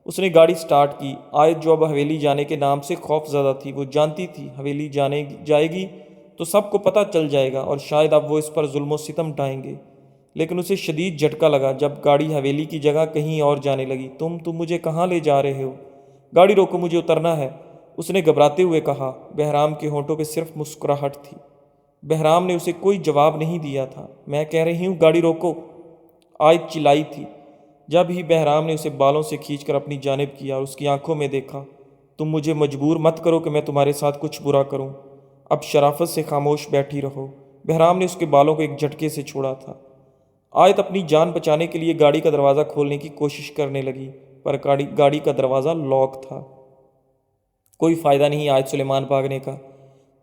اس نے گاڑی سٹارٹ کی۔ آیت جو اب حویلی جانے کے نام سے خوف زدہ تھی، وہ جانتی تھی حویلی جائے گی تو سب کو پتہ چل جائے گا اور شاید اب وہ اس پر ظلم و ستم ڈھائیں گے۔ لیکن اسے شدید جھٹکا لگا جب گاڑی حویلی کی جگہ کہیں اور جانے لگی۔ تم مجھے کہاں لے جا رہے ہو؟ گاڑی روکو، مجھے اترنا ہے، اس نے گھبراتے ہوئے کہا۔ بہرام کے ہونٹوں پہ صرف مسکراہٹ تھی۔ بہرام نے اسے کوئی جواب نہیں دیا تھا۔ میں کہہ رہی ہوں گاڑی روکو، آیت چلائی تھی۔ جب ہی بہرام نے اسے بالوں سے کھینچ کر اپنی جانب کیا اور اس کی آنکھوں میں دیکھا۔ تم مجھے مجبور مت کرو کہ میں تمہارے ساتھ کچھ برا کروں، اب شرافت سے خاموش بیٹھی رہو۔ بہرام نے اس کے بالوں کو ایک جھٹکے سے چھوڑا تھا۔ آیت اپنی جان بچانے کے لیے گاڑی کا دروازہ کھولنے کی کوشش کرنے لگی، پر گاڑی کا دروازہ لاک تھا۔ کوئی فائدہ نہیں آیت سلیمان بھاگنے کا،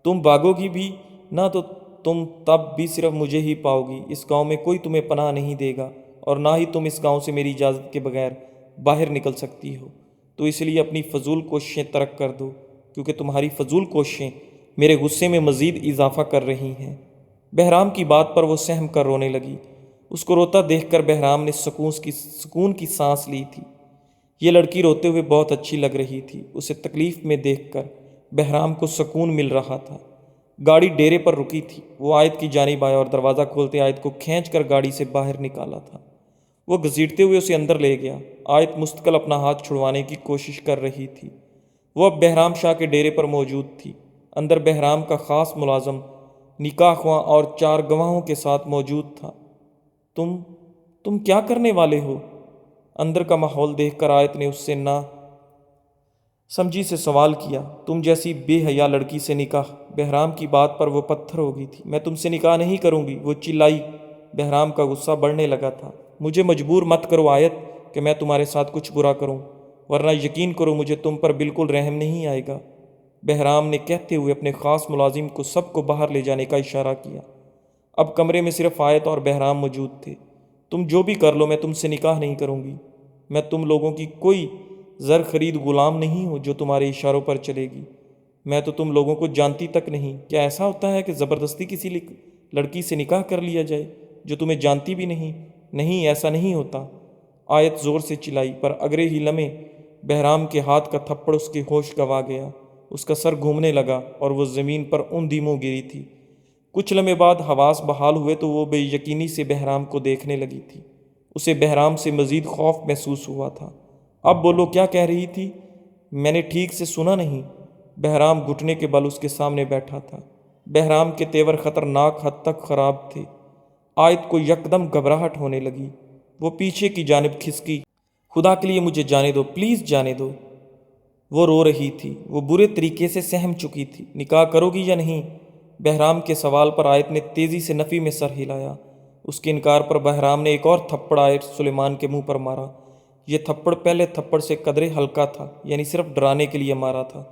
تم بھاگو گی بھی نہ تو تم تب بھی صرف مجھے ہی پاؤ گی۔ اس گاؤں میں کوئی تمہیں پناہ نہیں دے گا اور نہ ہی تم اس گاؤں سے میری اجازت کے بغیر باہر نکل سکتی ہو۔ تو اس لیے اپنی فضول کوششیں ترک کر دو، کیونکہ تمہاری فضول کوششیں میرے غصے میں مزید اضافہ کر رہی ہیں۔ بہرام کی بات پر وہ سہم کر رونے لگی۔ اس کو روتا دیکھ کر بہرام نے سکون کی سانس لی تھی۔ یہ لڑکی روتے ہوئے بہت اچھی لگ رہی تھی۔ اسے تکلیف میں دیکھ کر بہرام کو سکون مل رہا تھا۔ گاڑی ڈیرے پر رکی تھی۔ وہ آیت کی جانب آیا اور دروازہ کھولتے آیت کو کھینچ کر گاڑی سے باہر نکالا تھا۔ وہ گھسیٹتے ہوئے اسے اندر لے گیا۔ آیت مستقل اپنا ہاتھ چھڑوانے کی کوشش کر رہی تھی۔ وہ اب بہرام شاہ کے ڈیرے پر موجود تھی۔ اندر بہرام کا خاص ملازم نکاح خواں اور 4 گواہوں کے ساتھ موجود تھا۔ تم کیا کرنے والے ہو؟ اندر کا ماحول دیکھ کر آیت نے اس سے نہ سمجھی سے سوال کیا۔ تم جیسی بے حیا لڑکی سے نکاح؟ بہرام کی بات پر وہ پتھر ہو گئی تھی۔ میں تم سے نکاح نہیں کروں گی، وہ چلائی۔ بہرام کا غصہ بڑھنے لگا تھا۔ مجھے مجبور مت کرو آیت کہ میں تمہارے ساتھ کچھ برا کروں، ورنہ یقین کرو مجھے تم پر بالکل رحم نہیں آئے گا، بہرام نے کہتے ہوئے اپنے خاص ملازم کو سب کو باہر لے جانے کا اشارہ کیا۔ اب کمرے میں صرف آیت اور بہرام موجود تھے۔ تم جو بھی کر لو، میں تم سے نکاح نہیں کروں گی۔ میں تم لوگوں کی کوئی زر خرید غلام نہیں ہوں جو تمہارے اشاروں پر چلے گی۔ میں تو تم لوگوں کو جانتی تک نہیں۔ کیا ایسا ہوتا ہے کہ زبردستی کسی لڑکی سے نکاح کر لیا جائے جو تمہیں جانتی بھی نہیں؟ نہیں، ایسا نہیں ہوتا، آیت زور سے چلائی، پر اگلے ہی لمحے بہرام کے ہاتھ کا تھپڑ اس کے ہوش گنوا گیا۔ اس کا سر گھومنے لگا اور وہ زمین پر اوندھی منہ گری تھی۔ کچھ لمحے بعد حواس بحال ہوئے تو وہ بے یقینی سے بہرام کو دیکھنے لگی تھی۔ اسے بہرام سے مزید خوف محسوس ہوا تھا۔ اب بولو، کیا کہہ رہی تھی؟ میں نے ٹھیک سے سنا نہیں۔ بہرام گھٹنے کے بل اس کے سامنے بیٹھا تھا۔ بہرام کے تیور خطرناک حد تک خراب تھے۔ آیت کو یکدم گھبراہٹ ہونے لگی۔ وہ پیچھے کی جانب کھسکی۔ خدا کے لیے مجھے جانے دو، پلیز جانے دو۔ وہ رو رہی تھی۔ وہ برے طریقے سے سہم چکی تھی۔ نکاح کرو گی یا نہیں؟ بہرام کے سوال پر آیت نے تیزی سے نفی میں سر ہلایا۔ اس کے انکار پر بہرام نے ایک اور تھپڑ آیت سلیمان کے منہ پر مارا۔ یہ تھپڑ پہلے تھپڑ سے قدرے ہلکا تھا، یعنی صرف ڈرانے کے لیے مارا تھا،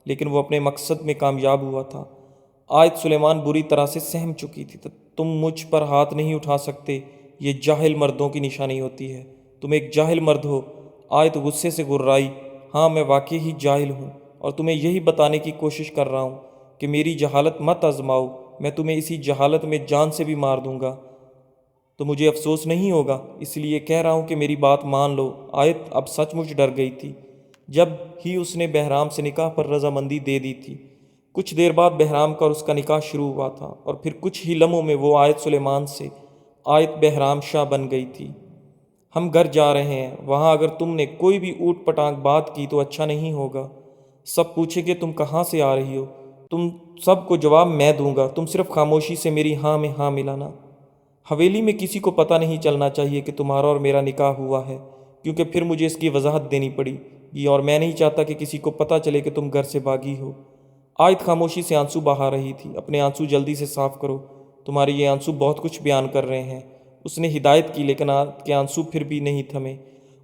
لیکن وہ اپنے مقصد میں کامیاب ہوا تھا۔ آیت سلیمان بری طرح سے سہم چکی تھی۔ تم مجھ پر ہاتھ نہیں اٹھا سکتے، یہ جاہل مردوں کی نشانی ہوتی ہے۔ تم ایک جاہل مرد ہو۔ آیت غصے سے گررائی۔ ہاں، میں واقعی ہی جاہل ہوں، اور تمہیں یہی بتانے کی کوشش کر رہا ہوں کہ میری جہالت مت آزماؤ۔ میں تمہیں اسی جہالت میں جان سے بھی مار دوں گا تو مجھے افسوس نہیں ہوگا، اس لیے کہہ رہا ہوں کہ میری بات مان لو۔ آیت اب سچ مچ ڈر گئی تھی۔ جب ہی اس نے بہرام سے نکاح پر رضامندی دے دی تھی۔ کچھ دیر بعد بہرام کا اور اس کا نکاح شروع ہوا تھا، اور پھر کچھ ہی لمحوں میں وہ آیت سلیمان سے آیت بہرام شاہ بن گئی تھی۔ ہم گھر جا رہے ہیں، وہاں اگر تم نے کوئی بھی اوٹ پٹانگ بات کی تو اچھا نہیں ہوگا۔ سب پوچھیں گے تم کہاں سے آ رہی ہو، تم سب کو جواب میں دوں گا، تم صرف خاموشی سے میری ہاں میں ہاں ملانا۔ حویلی میں کسی کو پتہ نہیں چلنا چاہیے کہ تمہارا اور میرا نکاح ہوا ہے، کیونکہ پھر مجھے اس کی وضاحت دینی پڑی گی، اور میں نہیں چاہتا کہ کسی کو پتہ چلے کہ تم گھر سے بھاگی ہو۔ آیت خاموشی سے آنسو بہا رہی تھی۔ اپنے آنسو جلدی سے صاف کرو، تمہارے یہ آنسو بہت کچھ بیان کر رہے ہیں۔ اس نے ہدایت کی، لیکن آیت کے آنسو پھر بھی نہیں تھمے۔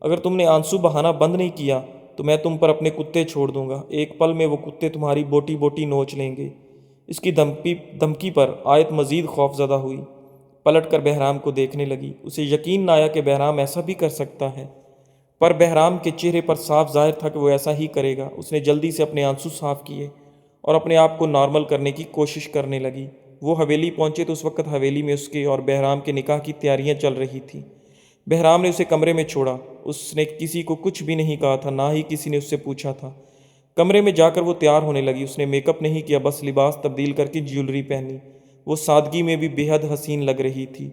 اگر تم نے آنسو بہانا بند نہیں کیا تو میں تم پر اپنے کتے چھوڑ دوں گا۔ ایک پل میں وہ کتے تمہاری بوٹی بوٹی نوچ لیں گے۔ اس کی دھمکی پر آیت مزید خوف زدہ ہوئی۔ پلٹ کر بہرام کو دیکھنے لگی۔ اسے یقین نہ آیا کہ بہرام ایسا بھی کر سکتا ہے، پر بہرام کے چہرے پر صاف ظاہر تھا کہ وہ ایسا ہی کرے گا۔ اس نے جلدی سے اپنے آنسو صاف کیے اور اپنے آپ کو نارمل کرنے کی کوشش کرنے لگی۔ وہ حویلی پہنچے تو اس وقت حویلی میں اس کے اور بہرام کے نکاح کی تیاریاں چل رہی تھیں۔ بہرام نے اسے کمرے میں چھوڑا۔ اس نے کسی کو کچھ بھی نہیں کہا تھا، نہ ہی کسی نے اس سے پوچھا تھا۔ کمرے میں جا کر وہ تیار ہونے لگی۔ اس نے میک اپ نہیں کیا، بس لباس تبدیل کر کے جیولری پہنی۔ وہ سادگی میں بھی بے حد حسین لگ رہی تھی۔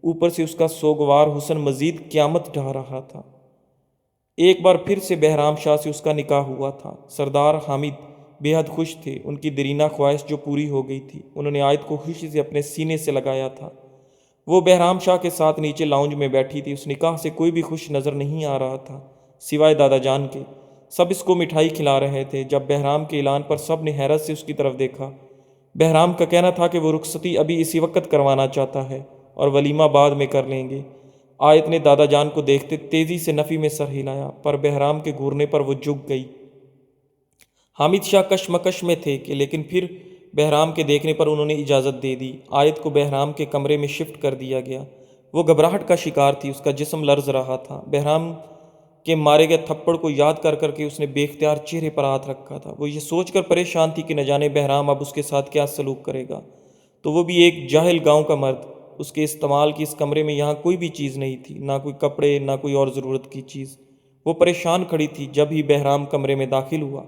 اوپر سے اس کا سوگوار حسن مزید قیامت ڈھا رہا تھا۔ ایک بار پھر سے بہرام شاہ سے اس کا نکاح ہوا تھا۔ سردار حامد بے حد خوش تھے۔ ان کی دیرینہ خواہش جو پوری ہو گئی تھی۔ انہوں نے آیت کو خوشی سے اپنے سینے سے لگایا تھا۔ وہ بہرام شاہ کے ساتھ نیچے لاؤنج میں بیٹھی تھی۔ اس نکاح سے کوئی بھی خوش نظر نہیں آ رہا تھا سوائے دادا جان کے۔ سب اس کو مٹھائی کھلا رہے تھے۔ جب بہرام کے اعلان پر سب نے حیرت سے اس کی طرف دیکھا۔ بہرام کا کہنا تھا کہ وہ رخصتی ابھی اسی وقت کروانا چاہتا ہے اور ولیمہ بعد میں کر لیں گے۔ آیت نے دادا جان کو دیکھتے تیزی سے نفی میں سر ہلایا، پر بہرام کے گھورنے پر وہ جھک گئی۔ حامد شاہ کشمکش میں تھے کہ لیکن پھر بہرام کے دیکھنے پر انہوں نے اجازت دے دی۔ آیت کو بہرام کے کمرے میں شفٹ کر دیا گیا۔ وہ گھبراہٹ کا شکار تھی، اس کا جسم لرز رہا تھا۔ بہرام کے مارے گئے تھپڑ کو یاد کر کر کے اس نے بے اختیار چہرے پر ہاتھ رکھا تھا۔ وہ یہ سوچ کر پریشان تھی کہ نہ جانے بہرام اب اس کے ساتھ کیا سلوک کرے گا، تو وہ بھی ایک جاہل گاؤں کا مرد۔ اس کے استعمال کی اس کمرے میں یہاں کوئی بھی چیز نہیں تھی، نہ کوئی کپڑے، نہ کوئی اور ضرورت کی چیز۔ وہ پریشان کھڑی تھی جب ہی بہرام کمرے میں داخل ہوا۔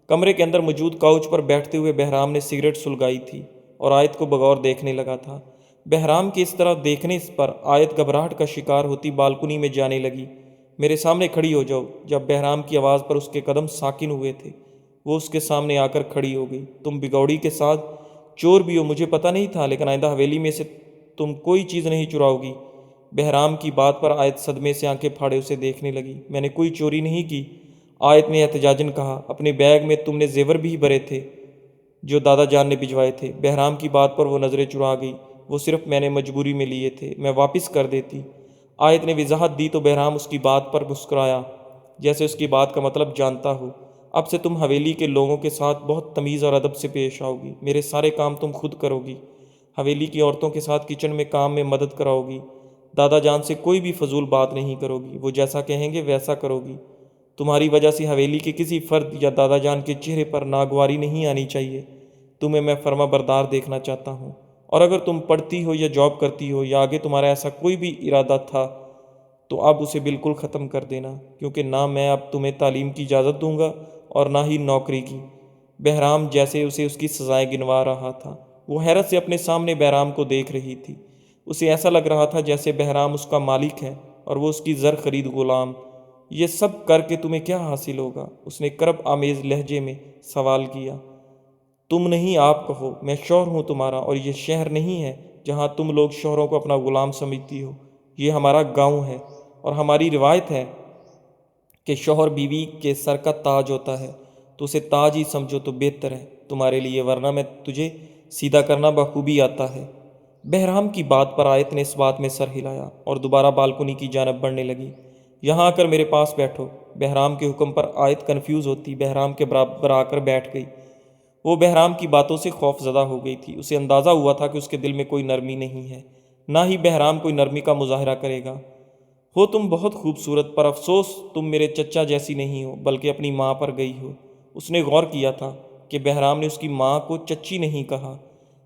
کمرے کے اندر موجود کاؤچ پر بیٹھتے ہوئے بہرام نے سگریٹ سلگائی تھی اور آیت کو بغور دیکھنے لگا تھا۔ بہرام کے اس طرح دیکھنے پر آیت گھبراہٹ کا شکار ہوتی بالکنی میں جانے لگی۔ میرے سامنے کھڑی ہو جاؤ۔ جب بہرام کی آواز پر اس کے قدم ساکن ہوئے تھے، وہ اس کے سامنے آ کر کھڑی ہو گئی۔ تم بگوڑی کے ساتھ چور بھی ہو، مجھے پتہ نہیں تھا، لیکن آئندہ حویلی میں سے تم کوئی چیز نہیں چراؤ گی۔ بہرام کی بات پر آیت صدمے سے آنکھیں پھاڑے اسے دیکھنے لگی۔ میں نے کوئی چوری نہیں کی، آیت نے احتجاجاً کہا۔ اپنے بیگ میں تم نے زیور بھی بھرے تھے جو دادا جان نے بھجوائے تھے۔ بہرام کی بات پر وہ نظریں چرا گئی۔ وہ صرف میں نے مجبوری میں لیے تھے، میں واپس کر دیتی۔ آیت نے وضاحت دی تو بہرام اس کی بات پر مسکرایا، جیسے اس کی بات کا مطلب جانتا ہو۔ اب سے تم حویلی کے لوگوں کے ساتھ بہت تمیز اور ادب سے پیش آؤ گی۔ میرے سارے کام تم خود کرو گی۔ حویلی کی عورتوں کے ساتھ کچن میں کام میں مدد کراؤ گی۔ دادا جان سے کوئی بھی فضول بات نہیں کرو گی، وہ جیسا کہیں گے ویسا کرو گی۔ تمہاری وجہ سے حویلی کے کسی فرد یا دادا جان کے چہرے پر ناگواری نہیں آنی چاہیے۔ تمہیں میں فرما بردار دیکھنا چاہتا ہوں، اور اگر تم پڑھتی ہو یا جاب کرتی ہو یا آگے تمہارا ایسا کوئی بھی ارادہ تھا تو اب اسے بالکل ختم کر دینا، کیونکہ نہ میں اب تمہیں تعلیم کی اجازت دوں گا اور نہ ہی نوکری کی۔ بہرام جیسے اسے اس کی سزائیں گنوا رہا تھا۔ وہ حیرت سے اپنے سامنے بہرام کو دیکھ رہی تھی۔ اسے ایسا لگ رہا تھا جیسے بہرام اس کا مالک ہے اور وہ اس کی زر خرید غلام۔ یہ سب کر کے تمہیں کیا حاصل ہوگا؟ اس نے کرب آمیز لہجے میں سوال کیا۔ تم نہیں، آپ کہو۔ میں شوہر ہوں تمہارا، اور یہ شہر نہیں ہے جہاں تم لوگ شوہروں کو اپنا غلام سمجھتی ہو۔ یہ ہمارا گاؤں ہے اور ہماری روایت ہے کہ شوہر بیوی کے سر کا تاج ہوتا ہے، تو اسے تاج ہی سمجھو تو بہتر ہے تمہارے لیے، ورنہ میں تجھے سیدھا کرنا بخوبی آتا ہے۔ بہرام کی بات پر آیت نے اس بات میں سر ہلایا اور دوبارہ بالکنی کی جانب بڑھنے لگی۔ یہاں آ کر میرے پاس بیٹھو۔ بہرام کے حکم پر آیت کنفیوز ہوتی بہرام کے برابر آ کر بیٹھ گئی۔ وہ بہرام کی باتوں سے خوف زدہ ہو گئی تھی۔ اسے اندازہ ہوا تھا کہ اس کے دل میں کوئی نرمی نہیں ہے، نہ ہی بہرام کوئی نرمی کا مظاہرہ کرے گا۔ ہو تم بہت خوبصورت، پر افسوس تم میرے چچا جیسی نہیں ہو، بلکہ اپنی ماں پر گئی ہو۔ اس نے غور کیا تھا کہ بہرام نے اس کی ماں کو چچی نہیں کہا۔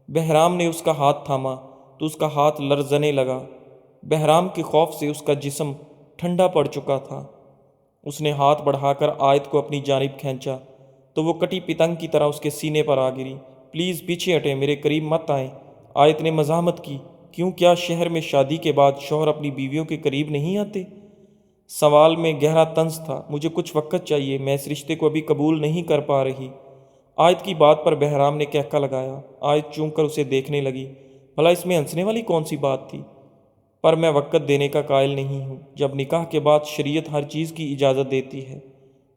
بہرام نے اس کا ہاتھ تھاما تو اس کا ہاتھ لرزنے لگا۔ بہرام کے خوف سے اس کا جسم ٹھنڈا پڑ چکا تھا۔ اس نے ہاتھ بڑھا کر آیت کو اپنی جانب کھینچا تو وہ کٹی پتنگ کی طرح اس کے سینے پر آ گری۔ پلیز پیچھے ہٹیں، میرے قریب مت آئیں، آیت نے مزاحمت کی۔ کیوں، کیا شہر میں شادی کے بعد شوہر اپنی بیویوں کے قریب نہیں آتے؟ سوال میں گہرا طنز تھا۔ مجھے کچھ وقت چاہیے، میں اس رشتے کو ابھی قبول نہیں کر پا رہی۔ آیت کی بات پر بہرام نے کہکا لگایا۔ آیت چونک کر اسے دیکھنے لگی۔ بھلا اس میں ہنسنے والی کون سی بات تھی؟ پر میں وقت دینے کا قائل نہیں ہوں۔ جب نکاح کے بعد شریعت ہر چیز کی اجازت دیتی ہے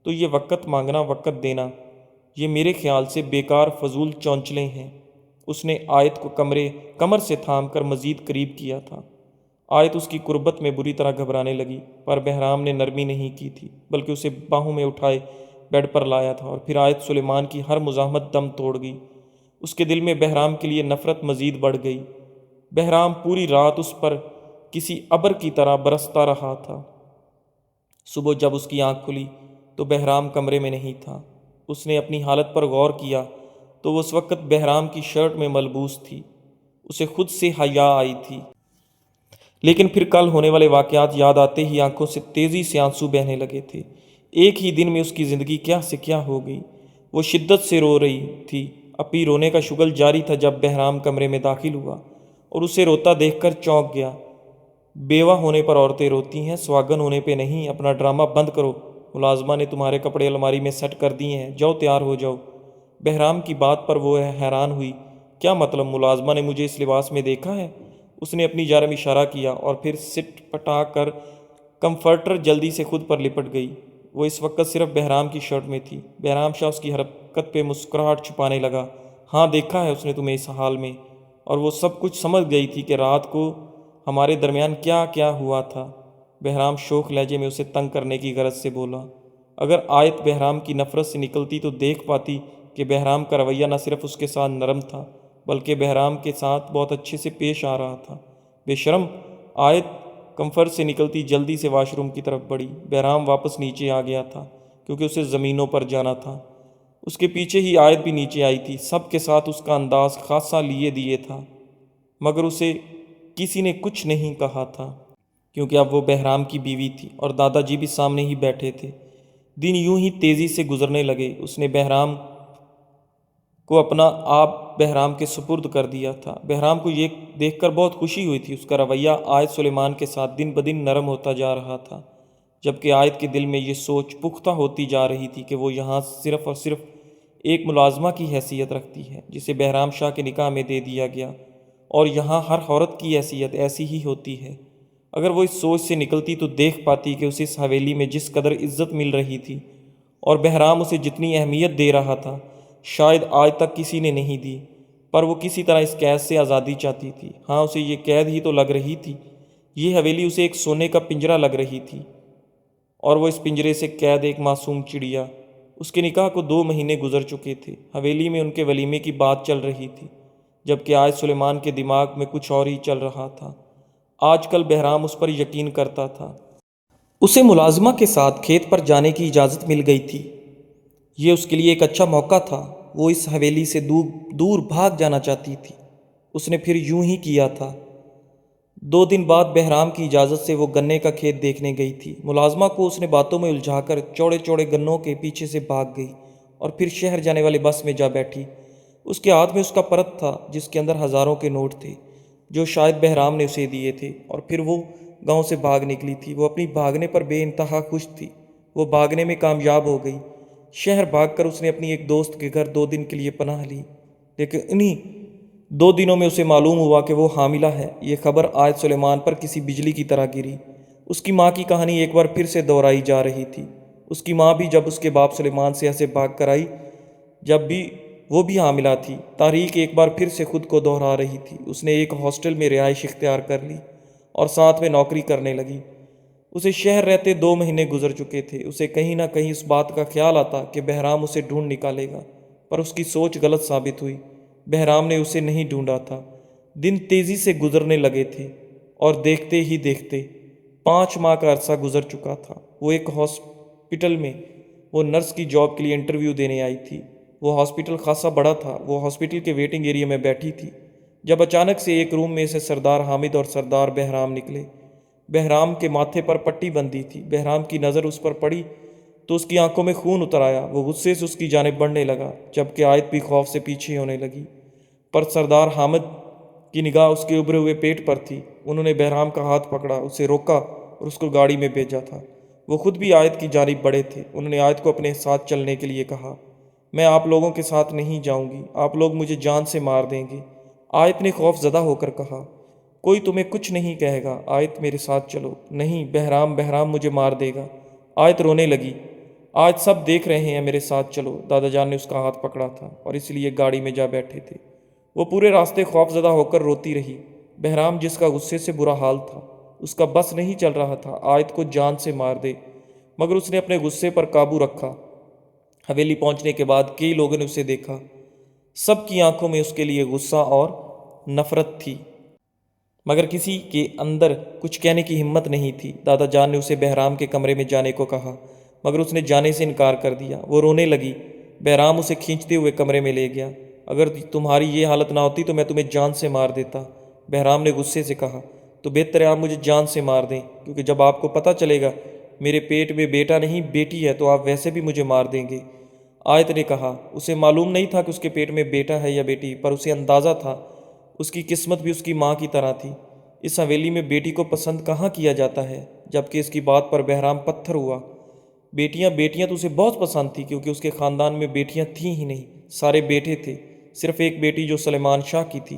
تو یہ وقت مانگنا، وقت دینا، یہ میرے خیال سے بیکار فضول چونچلیں ہیں۔ اس نے آیت کو کمر سے تھام کر مزید قریب کیا تھا۔ آیت اس کی قربت میں بری طرح گھبرانے لگی، پر بہرام نے نرمی نہیں کی تھی، بلکہ اسے باہوں میں اٹھائے بیڈ پر لایا تھا، اور پھر آیت سلیمان کی ہر مزاحمت دم توڑ گئی۔ اس کے دل میں بہرام کے لیے نفرت مزید بڑھ گئی۔ بہرام پوری رات اس پر کسی ابر کی طرح برستا رہا تھا۔ صبح جب اس کی آنکھ کھلی تو بہرام کمرے میں نہیں تھا۔ اس نے اپنی حالت پر غور کیا تو وہ اس وقت بہرام کی شرٹ میں ملبوس تھی۔ اسے خود سے حیا آئی تھی، لیکن پھر کل ہونے والے واقعات یاد آتے ہی آنکھوں سے تیزی سے آنسو بہنے لگے تھے۔ ایک ہی دن میں اس کی زندگی کیا سے کیا ہو گئی۔ وہ شدت سے رو رہی تھی۔ اپی رونے کا شغل جاری تھا جب بہرام کمرے میں داخل ہوا اور اسے روتا دیکھ کر چونک گیا۔ بیوہ ہونے پر عورتیں روتی ہیں، سواگن ہونے پہ نہیں۔ اپنا ڈرامہ بند کرو، ملازمہ نے تمہارے کپڑے الماری میں سیٹ کر دیے ہیں، جاؤ تیار ہو جاؤ۔ بہرام کی بات پر وہ حیران ہوئی۔ کیا مطلب، ملازمہ نے مجھے اس لباس میں دیکھا ہے؟ اس نے اپنی جانب اشارہ کیا اور پھر سٹ پٹا کر کمفرٹر جلدی سے خود پر لپٹ گئی۔ وہ اس وقت صرف بہرام کی شرٹ میں تھی۔ بہرام شاہ اس کی حرکت پہ مسکراہٹ چھپانے لگا۔ ہاں، دیکھا ہے اس نے تمہیں اس حال میں، اور وہ سب کچھ سمجھ گئی تھی کہ رات کو ہمارے درمیان کیا کیا ہوا تھا۔ بہرام شوخ لہجے میں اسے تنگ کرنے کی غرض سے بولا۔ اگر آیت بہرام کی نفرت سے نکلتی تو دیکھ پاتی کہ بہرام کا رویہ نہ صرف اس کے ساتھ نرم تھا، بلکہ بہرام کے ساتھ بہت اچھے سے پیش آ رہا تھا۔ بے شرم! آیت کمفرٹ سے نکلتی جلدی سے واش روم کی طرف بڑھی۔ بہرام واپس نیچے آ گیا تھا کیونکہ اسے زمینوں پر جانا تھا۔ اس کے پیچھے ہی آیت بھی نیچے آئی تھی۔ سب کے ساتھ اس کا انداز خاصا لیے دیے تھا، مگر اسے کسی نے کچھ نہیں کہا تھا کیونکہ اب وہ بہرام کی بیوی تھی اور دادا جی بھی سامنے ہی بیٹھے تھے۔ دن یوں ہی تیزی سے گزرنے لگے۔ اس نے بہرام کو اپنا آپ بہرام کے سپرد کر دیا تھا۔ بہرام کو یہ دیکھ کر بہت خوشی ہوئی تھی۔ اس کا رویہ عائد سلیمان کے ساتھ دن بدن نرم ہوتا جا رہا تھا، جبکہ عائد کے دل میں یہ سوچ پختہ ہوتی جا رہی تھی کہ وہ یہاں صرف اور صرف ایک ملازمہ کی حیثیت رکھتی ہے جسے بہرام شاہ کے نکاح میں دے دیا گیا، اور یہاں ہر عورت کی حیثیت ایسی ہی ہوتی ہے۔ اگر وہ اس سوچ سے نکلتی تو دیکھ پاتی کہ اسے اس حویلی میں جس قدر عزت مل رہی تھی اور بہرام اسے جتنی اہمیت دے رہا تھا، شاید آج تک کسی نے نہیں دی، پر وہ کسی طرح اس قید سے آزادی چاہتی تھی۔ ہاں، اسے یہ قید ہی تو لگ رہی تھی۔ یہ حویلی اسے ایک سونے کا پنجرا لگ رہی تھی، اور وہ اس پنجرے سے قید ایک معصوم چڑیا۔ اس کے نکاح کو 2 مہینے گزر چکے تھے۔ حویلی میں ان کے ولیمے کی بات چل رہی تھی، جبکہ آج سلیمان کے دماغ میں کچھ اور ہی چل رہا تھا۔ آج کل بہرام اس پر یقین کرتا تھا۔ اسے ملازمہ کے ساتھ کھیت پر جانے کی اجازت مل گئی تھی۔ یہ اس کے لیے ایک اچھا موقع تھا۔ وہ اس حویلی سے دور بھاگ جانا چاہتی تھی۔ اس نے پھر یوں ہی کیا تھا۔ 2 دن بعد بہرام کی اجازت سے وہ گنے کا کھیت دیکھنے گئی تھی۔ ملازمہ کو اس نے باتوں میں الجھا کر چوڑے چوڑے گنوں کے پیچھے سے بھاگ گئی اور پھر شہر جانے والے بس میں جا بیٹھی۔ اس کے ہاتھ میں اس کا پرت تھا جس کے اندر ہزاروں کے نوٹ تھے جو شاید بہرام نے اسے دیے تھے، اور پھر وہ گاؤں سے بھاگ نکلی تھی۔ وہ اپنی بھاگنے پر بے انتہا خوش تھی۔ وہ بھاگنے میں کامیاب ہو گئی۔ شہر بھاگ کر اس نے اپنی ایک دوست کے گھر 2 دن کے لیے پناہ لی، لیکن انہی 2 دنوں میں اسے معلوم ہوا کہ وہ حاملہ ہے۔ یہ خبر آج سلیمان پر کسی بجلی کی طرح گری۔ اس کی ماں کی کہانی ایک بار پھر سے دہرائی جا رہی تھی۔ اس کی ماں بھی جب اس کے باپ سلیمان سے ایسے بھاگ کر آئی جب بھی وہ بھی حاملہ تھی۔ تاریخ ایک بار پھر سے خود کو دہرا رہی تھی۔ اس نے ایک ہاسٹل میں رہائش اختیار کر لی اور ساتھ میں نوکری کرنے لگی۔ اسے شہر رہتے 2 مہینے گزر چکے تھے۔ اسے کہیں نہ کہیں اس بات کا خیال آتا کہ بہرام اسے ڈھونڈ نکالے گا، پر اس کی سوچ غلط ثابت ہوئی۔ بہرام نے اسے نہیں ڈھونڈا تھا۔ دن تیزی سے گزرنے لگے تھے اور دیکھتے ہی دیکھتے 5 ماہ کا عرصہ گزر چکا تھا۔ وہ ایک ہاسپٹل میں وہ نرس کی جاب کے لیے انٹرویو دینے آئی تھی۔ وہ ہاسپٹل خاصا بڑا تھا۔ وہ ہاسپٹل کے ویٹنگ ایریا میں بیٹھی تھی جب اچانک سے ایک روم میں سے سردار حامد اور سردار بہرام نکلے۔ بہرام کے ماتھے پر پٹی بندھی تھی۔ بہرام کی نظر اس پر پڑی تو اس کی آنکھوں میں خون اتر آیا۔ وہ غصے سے اس کی جانب بڑھنے لگا، جبکہ عائد بھی خوف سے پیچھے ہونے لگی، پر سردار حامد کی نگاہ اس کے ابھرے ہوئے پیٹ پر تھی۔ انہوں نے بہرام کا ہاتھ پکڑا، اسے روکا اور اس کو گاڑی میں بھیجا تھا۔ وہ خود بھی عائد کی جانب بڑھے تھے۔ انہوں نے عائد کو اپنے ساتھ چلنے کے لیے کہا۔ میں آپ لوگوں کے ساتھ نہیں جاؤں گی، آپ لوگ مجھے جان سے مار دیں گے، عائد نے خوف زدہ ہو کر کہا۔ کوئی تمہیں کچھ نہیں کہے گا، عائد میرے ساتھ چلو۔ نہیں بہرام، بہرام مجھے مار دے گا، عائد رونے لگی۔ آج سب دیکھ رہے ہیں، میرے ساتھ چلو۔ دادا جان نے اس کا ہاتھ پکڑا تھا اور اس لیے گاڑی میں جا بیٹھے تھے۔ وہ پورے راستے خوف زدہ ہو کر روتی رہی۔ بہرام، جس کا غصے سے برا حال تھا، اس کا بس نہیں چل رہا تھا عائد کو جان سے مار دے، مگر اس نے اپنے غصے پر قابو رکھا۔ حویلی پہنچنے کے بعد کئی لوگوں نے اسے دیکھا۔ سب کی آنکھوں میں اس کے لیے غصہ اور نفرت تھی، مگر کسی کے اندر کچھ کہنے کی ہمت نہیں تھی۔ دادا جان نے اسے بہرام کے کمرے میں جانے کو کہا، مگر اس نے جانے سے انکار کر دیا۔ وہ رونے لگی۔ بہرام اسے کھینچتے ہوئے کمرے میں لے گیا۔ اگر تمہاری یہ حالت نہ ہوتی تو میں تمہیں جان سے مار دیتا، بہرام نے غصے سے کہا۔ تو بہتر ہے آپ مجھے جان سے مار دیں، کیونکہ جب آپ کو پتہ چلے گا میرے پیٹ میں بیٹا نہیں بیٹی ہے تو آپ ویسے بھی مجھے مار دیں گے، عائد نے کہا۔ اسے معلوم نہیں تھا کہ اس کے پیٹ میں بیٹا ہے یا بیٹی، پر اسے اندازہ تھا اس کی قسمت بھی اس کی ماں کی طرح تھی۔ اس حویلی میں بیٹی کو پسند کہاں کیا جاتا ہے، جبکہ اس کی بات پر بہرام پتھر ہوا۔ بیٹیاں تو اسے بہت پسند تھی، کیونکہ اس کے خاندان میں بیٹیاں تھیں ہی نہیں، سارے بیٹے تھے، صرف ایک بیٹی جو سلیمان شاہ کی تھی۔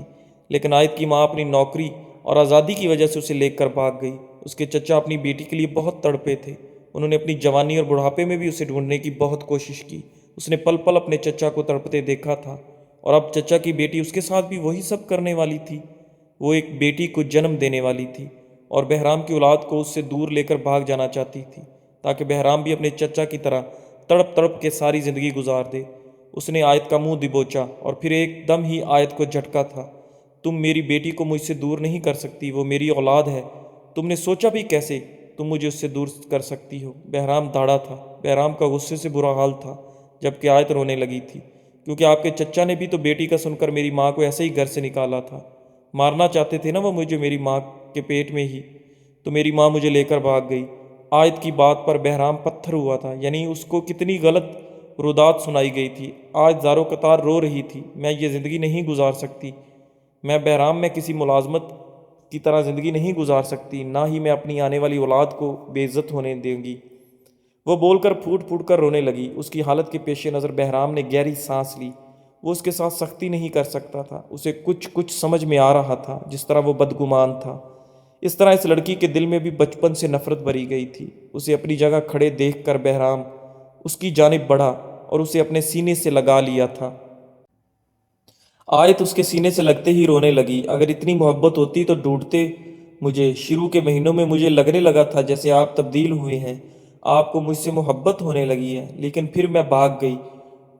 لیکن عائد کی ماں اپنی نوکری اور آزادی کی وجہ سے اسے لے کر بھاگ گئی۔ اس کے چچا اپنی بیٹی کے لیے بہت تڑپے تھے۔ انہوں نے اپنی جوانی اور بڑھاپے میں بھی اسے ڈھونڈنے کی بہت کوشش کی۔ اس نے پل پل اپنے چچا کو تڑپتے دیکھا تھا، اور اب چچا کی بیٹی اس کے ساتھ بھی وہی سب کرنے والی تھی۔ وہ ایک بیٹی کو جنم دینے والی تھی اور بہرام کی اولاد کو اس سے دور لے کر بھاگ جانا چاہتی تھی، تاکہ بہرام بھی اپنے چچا کی طرح تڑپ تڑپ کے ساری زندگی گزار دے۔ اس نے عائد کا منہ دبوچا اور پھر ایک دم ہی عائد کو جھٹکا تھا۔ تم میری بیٹی کو مجھ سے دور نہیں کر سکتی، وہ میری اولاد ہے۔ تم نے سوچا بھی کیسے تم مجھے اس سے دور کر سکتی ہو؟ بہرام داڑھا تھا۔ بہرام کا غصے سے برا حال تھا، جبکہ عائد رونے لگی تھی، کیونکہ آپ کے چچا نے بھی تو بیٹی کا سن کر میری ماں کو ایسے ہی گھر سے نکالا تھا۔ مارنا چاہتے تھے نا وہ مجھے میری ماں کے پیٹ میں ہی، تو میری ماں مجھے لے کر بھاگ گئی۔ آیت کی بات پر بہرام پتھر ہوا تھا، یعنی اس کو کتنی غلط رودات سنائی گئی تھی۔ آج زارو قطار رو رہی تھی، میں یہ زندگی نہیں گزار سکتی، میں بہرام میں کسی ملازمت کی طرح زندگی نہیں گزار سکتی، نہ ہی میں اپنی آنے والی اولاد کو بے عزت ہونے دیں گی۔ وہ بول کر پھوٹ پھوٹ کر رونے لگی۔ اس کی حالت کے پیش نظر بہرام نے گہری سانس لی۔ وہ اس کے ساتھ سختی نہیں کر سکتا تھا، اسے کچھ سمجھ میں آ رہا تھا، جس طرح وہ بدگمان تھا اس طرح اس لڑکی کے دل میں بھی بچپن سے نفرت بھری گئی تھی۔ اسے اپنی جگہ کھڑے دیکھ کر بہرام اس کی جانب بڑھا اور اسے اپنے سینے سے لگا لیا تھا۔ آیت اس کے سینے سے لگتے ہی رونے لگی۔ اگر اتنی محبت ہوتی تو ڈھونڈتے مجھے، شروع کے مہینوں میں مجھے لگنے لگا تھا جیسے آپ تبدیل ہوئے ہیں، آپ کو مجھ سے محبت ہونے لگی ہے، لیکن پھر میں بھاگ گئی۔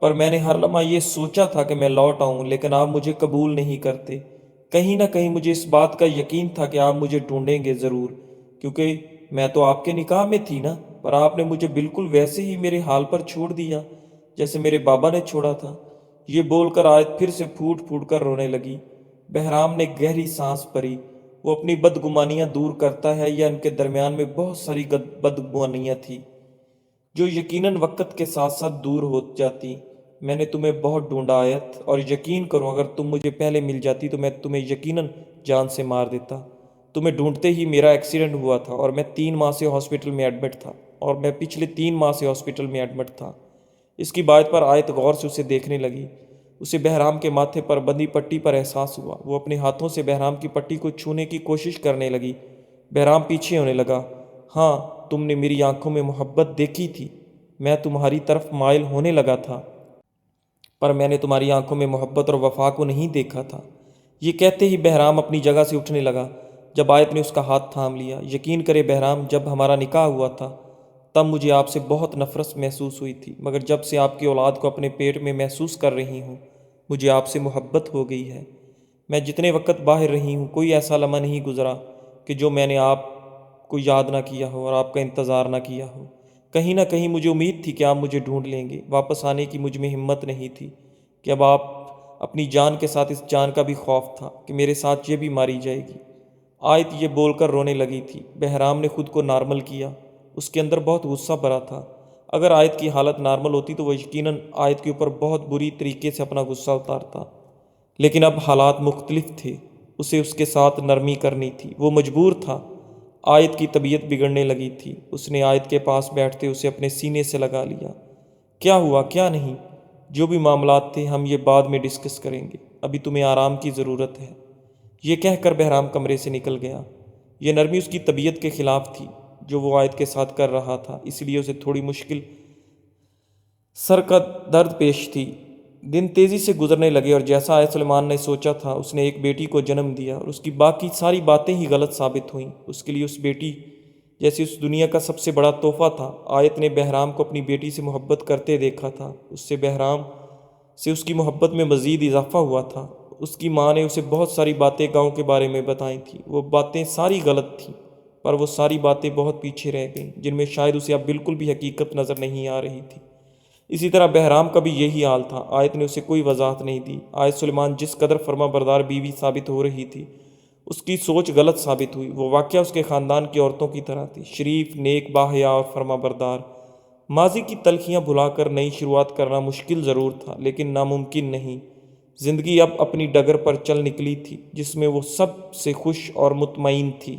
پر میں نے ہر لمحہ یہ سوچا تھا کہ میں لوٹ آؤں، لیکن آپ مجھے قبول نہیں کرتے۔ کہیں نہ کہیں مجھے اس بات کا یقین تھا کہ آپ مجھے ڈھونڈیں گے ضرور، کیونکہ میں تو آپ کے نکاح میں تھی نا، پر آپ نے مجھے بالکل ویسے ہی میرے حال پر چھوڑ دیا جیسے میرے بابا نے چھوڑا تھا۔ یہ بول کر آیت پھر سے پھوٹ پھوٹ کر رونے لگی۔ بہرام نے گہری سانس بھری۔ وہ اپنی بدگمانیاں دور کرتا ہے یا ان کے درمیان میں بہت ساری بدگمانیاں تھیں جو یقیناً وقت کے ساتھ ساتھ دور ہو جاتی۔ میں نے تمہیں بہت ڈھونڈا آیت، اور یقین کرو اگر تم مجھے پہلے مل جاتی تو میں تمہیں یقیناً جان سے مار دیتا۔ تمہیں ڈھونڈتے ہی میرا ایکسیڈنٹ ہوا تھا اور میں 3 ماہ سے ہاسپٹل میں ایڈمٹ تھا، اور میں پچھلے 3 ماہ سے ہاسپٹل میں ایڈمٹ تھا۔ اس کی بات پر آیت غور سے اسے دیکھنے لگی۔ اسے بہرام کے ماتھے پر بندھی پٹی پر احساس ہوا۔ وہ اپنے ہاتھوں سے بہرام کی پٹی کو چھونے کی کوشش کرنے لگی۔ بہرام پیچھے ہونے لگا۔ ہاں، تم نے میری آنکھوں میں محبت دیکھی تھی، میں تمہاری طرف مائل ہونے لگا تھا، پر میں نے تمہاری آنکھوں میں محبت اور وفا کو نہیں دیکھا تھا۔ یہ کہتے ہی بہرام اپنی جگہ سے اٹھنے لگا جب آیت نے اس کا ہاتھ تھام لیا۔ یقین کرے بہرام، جب ہمارا نکاح ہوا تھا تب مجھے آپ سے بہت نفرت محسوس ہوئی تھی، مگر جب سے آپ کی اولاد کو اپنے پیٹ میں محسوس کر رہی ہوں مجھے آپ سے محبت ہو گئی ہے۔ میں جتنے وقت باہر رہی ہوں کوئی ایسا لمحہ نہیں گزرا کہ جو میں نے آپ کو یاد نہ کیا ہو اور آپ کا انتظار نہ کیا ہو۔ کہیں نہ کہیں مجھے امید تھی کہ آپ مجھے ڈھونڈ لیں گے۔ واپس آنے کی مجھ میں ہمت نہیں تھی کہ اب آپ اپنی جان کے ساتھ اس جان کا بھی خوف تھا کہ میرے ساتھ یہ بھی ماری جائے گی۔ آیت یہ بول کر رونے لگی تھی۔ بہرام نے خود کو نارمل کیا۔ اس کے اندر بہت غصہ بھرا تھا۔ اگر آیت کی حالت نارمل ہوتی تو وہ یقیناً آیت کے اوپر بہت بری طریقے سے اپنا غصہ اتارتا، لیکن اب حالات مختلف تھے۔ اسے اس کے ساتھ نرمی کرنی تھی، وہ مجبور تھا۔ آیت کی طبیعت بگڑنے لگی تھی۔ اس نے آیت کے پاس بیٹھتے اسے اپنے سینے سے لگا لیا۔ کیا ہوا، کیا نہیں؟ جو بھی معاملات تھے ہم یہ بعد میں ڈسکس کریں گے، ابھی تمہیں آرام کی ضرورت ہے۔ یہ کہہ کر بہرام کمرے سے نکل گیا۔ یہ نرمی اس کی طبیعت کے خلاف تھی جو وہ آیت کے ساتھ کر رہا تھا، اس لیے اسے تھوڑی مشکل سر کا درد پیش تھی۔ دن تیزی سے گزرنے لگے اور جیسا آیت سلیمان نے سوچا تھا، اس نے ایک بیٹی کو جنم دیا اور اس کی باقی ساری باتیں ہی غلط ثابت ہوئیں۔ اس کے لیے اس بیٹی جیسی اس دنیا کا سب سے بڑا تحفہ تھا۔ آیت نے بہرام کو اپنی بیٹی سے محبت کرتے دیکھا تھا۔ اس سے بہرام سے اس کی محبت میں مزید اضافہ ہوا تھا۔ اس کی ماں نے اسے بہت ساری باتیں گاؤں کے بارے میں بتائی تھیں۔ وہ باتیں ساری غلط تھیں، پر وہ ساری باتیں بہت پیچھے رہ گئیں، جن میں شاید اسے اب بالکل بھی حقیقت نظر نہیں آ رہی تھی۔ اسی طرح بہرام کا بھی یہی حال تھا۔ آیت نے اسے کوئی وضاحت نہیں دی۔ آیت سلیمان جس قدر فرما بردار بیوی ثابت ہو رہی تھی، اس کی سوچ غلط ثابت ہوئی۔ وہ واقعہ اس کے خاندان کی عورتوں کی طرح تھی، شریف، نیک، باحیا اور فرما بردار۔ ماضی کی تلخیاں بھلا کر نئی شروعات کرنا مشکل ضرور تھا، لیکن ناممکن نہیں۔ زندگی اب اپنی ڈگر پر چل نکلی تھی، جس میں وہ سب سے خوش اور مطمئن تھی۔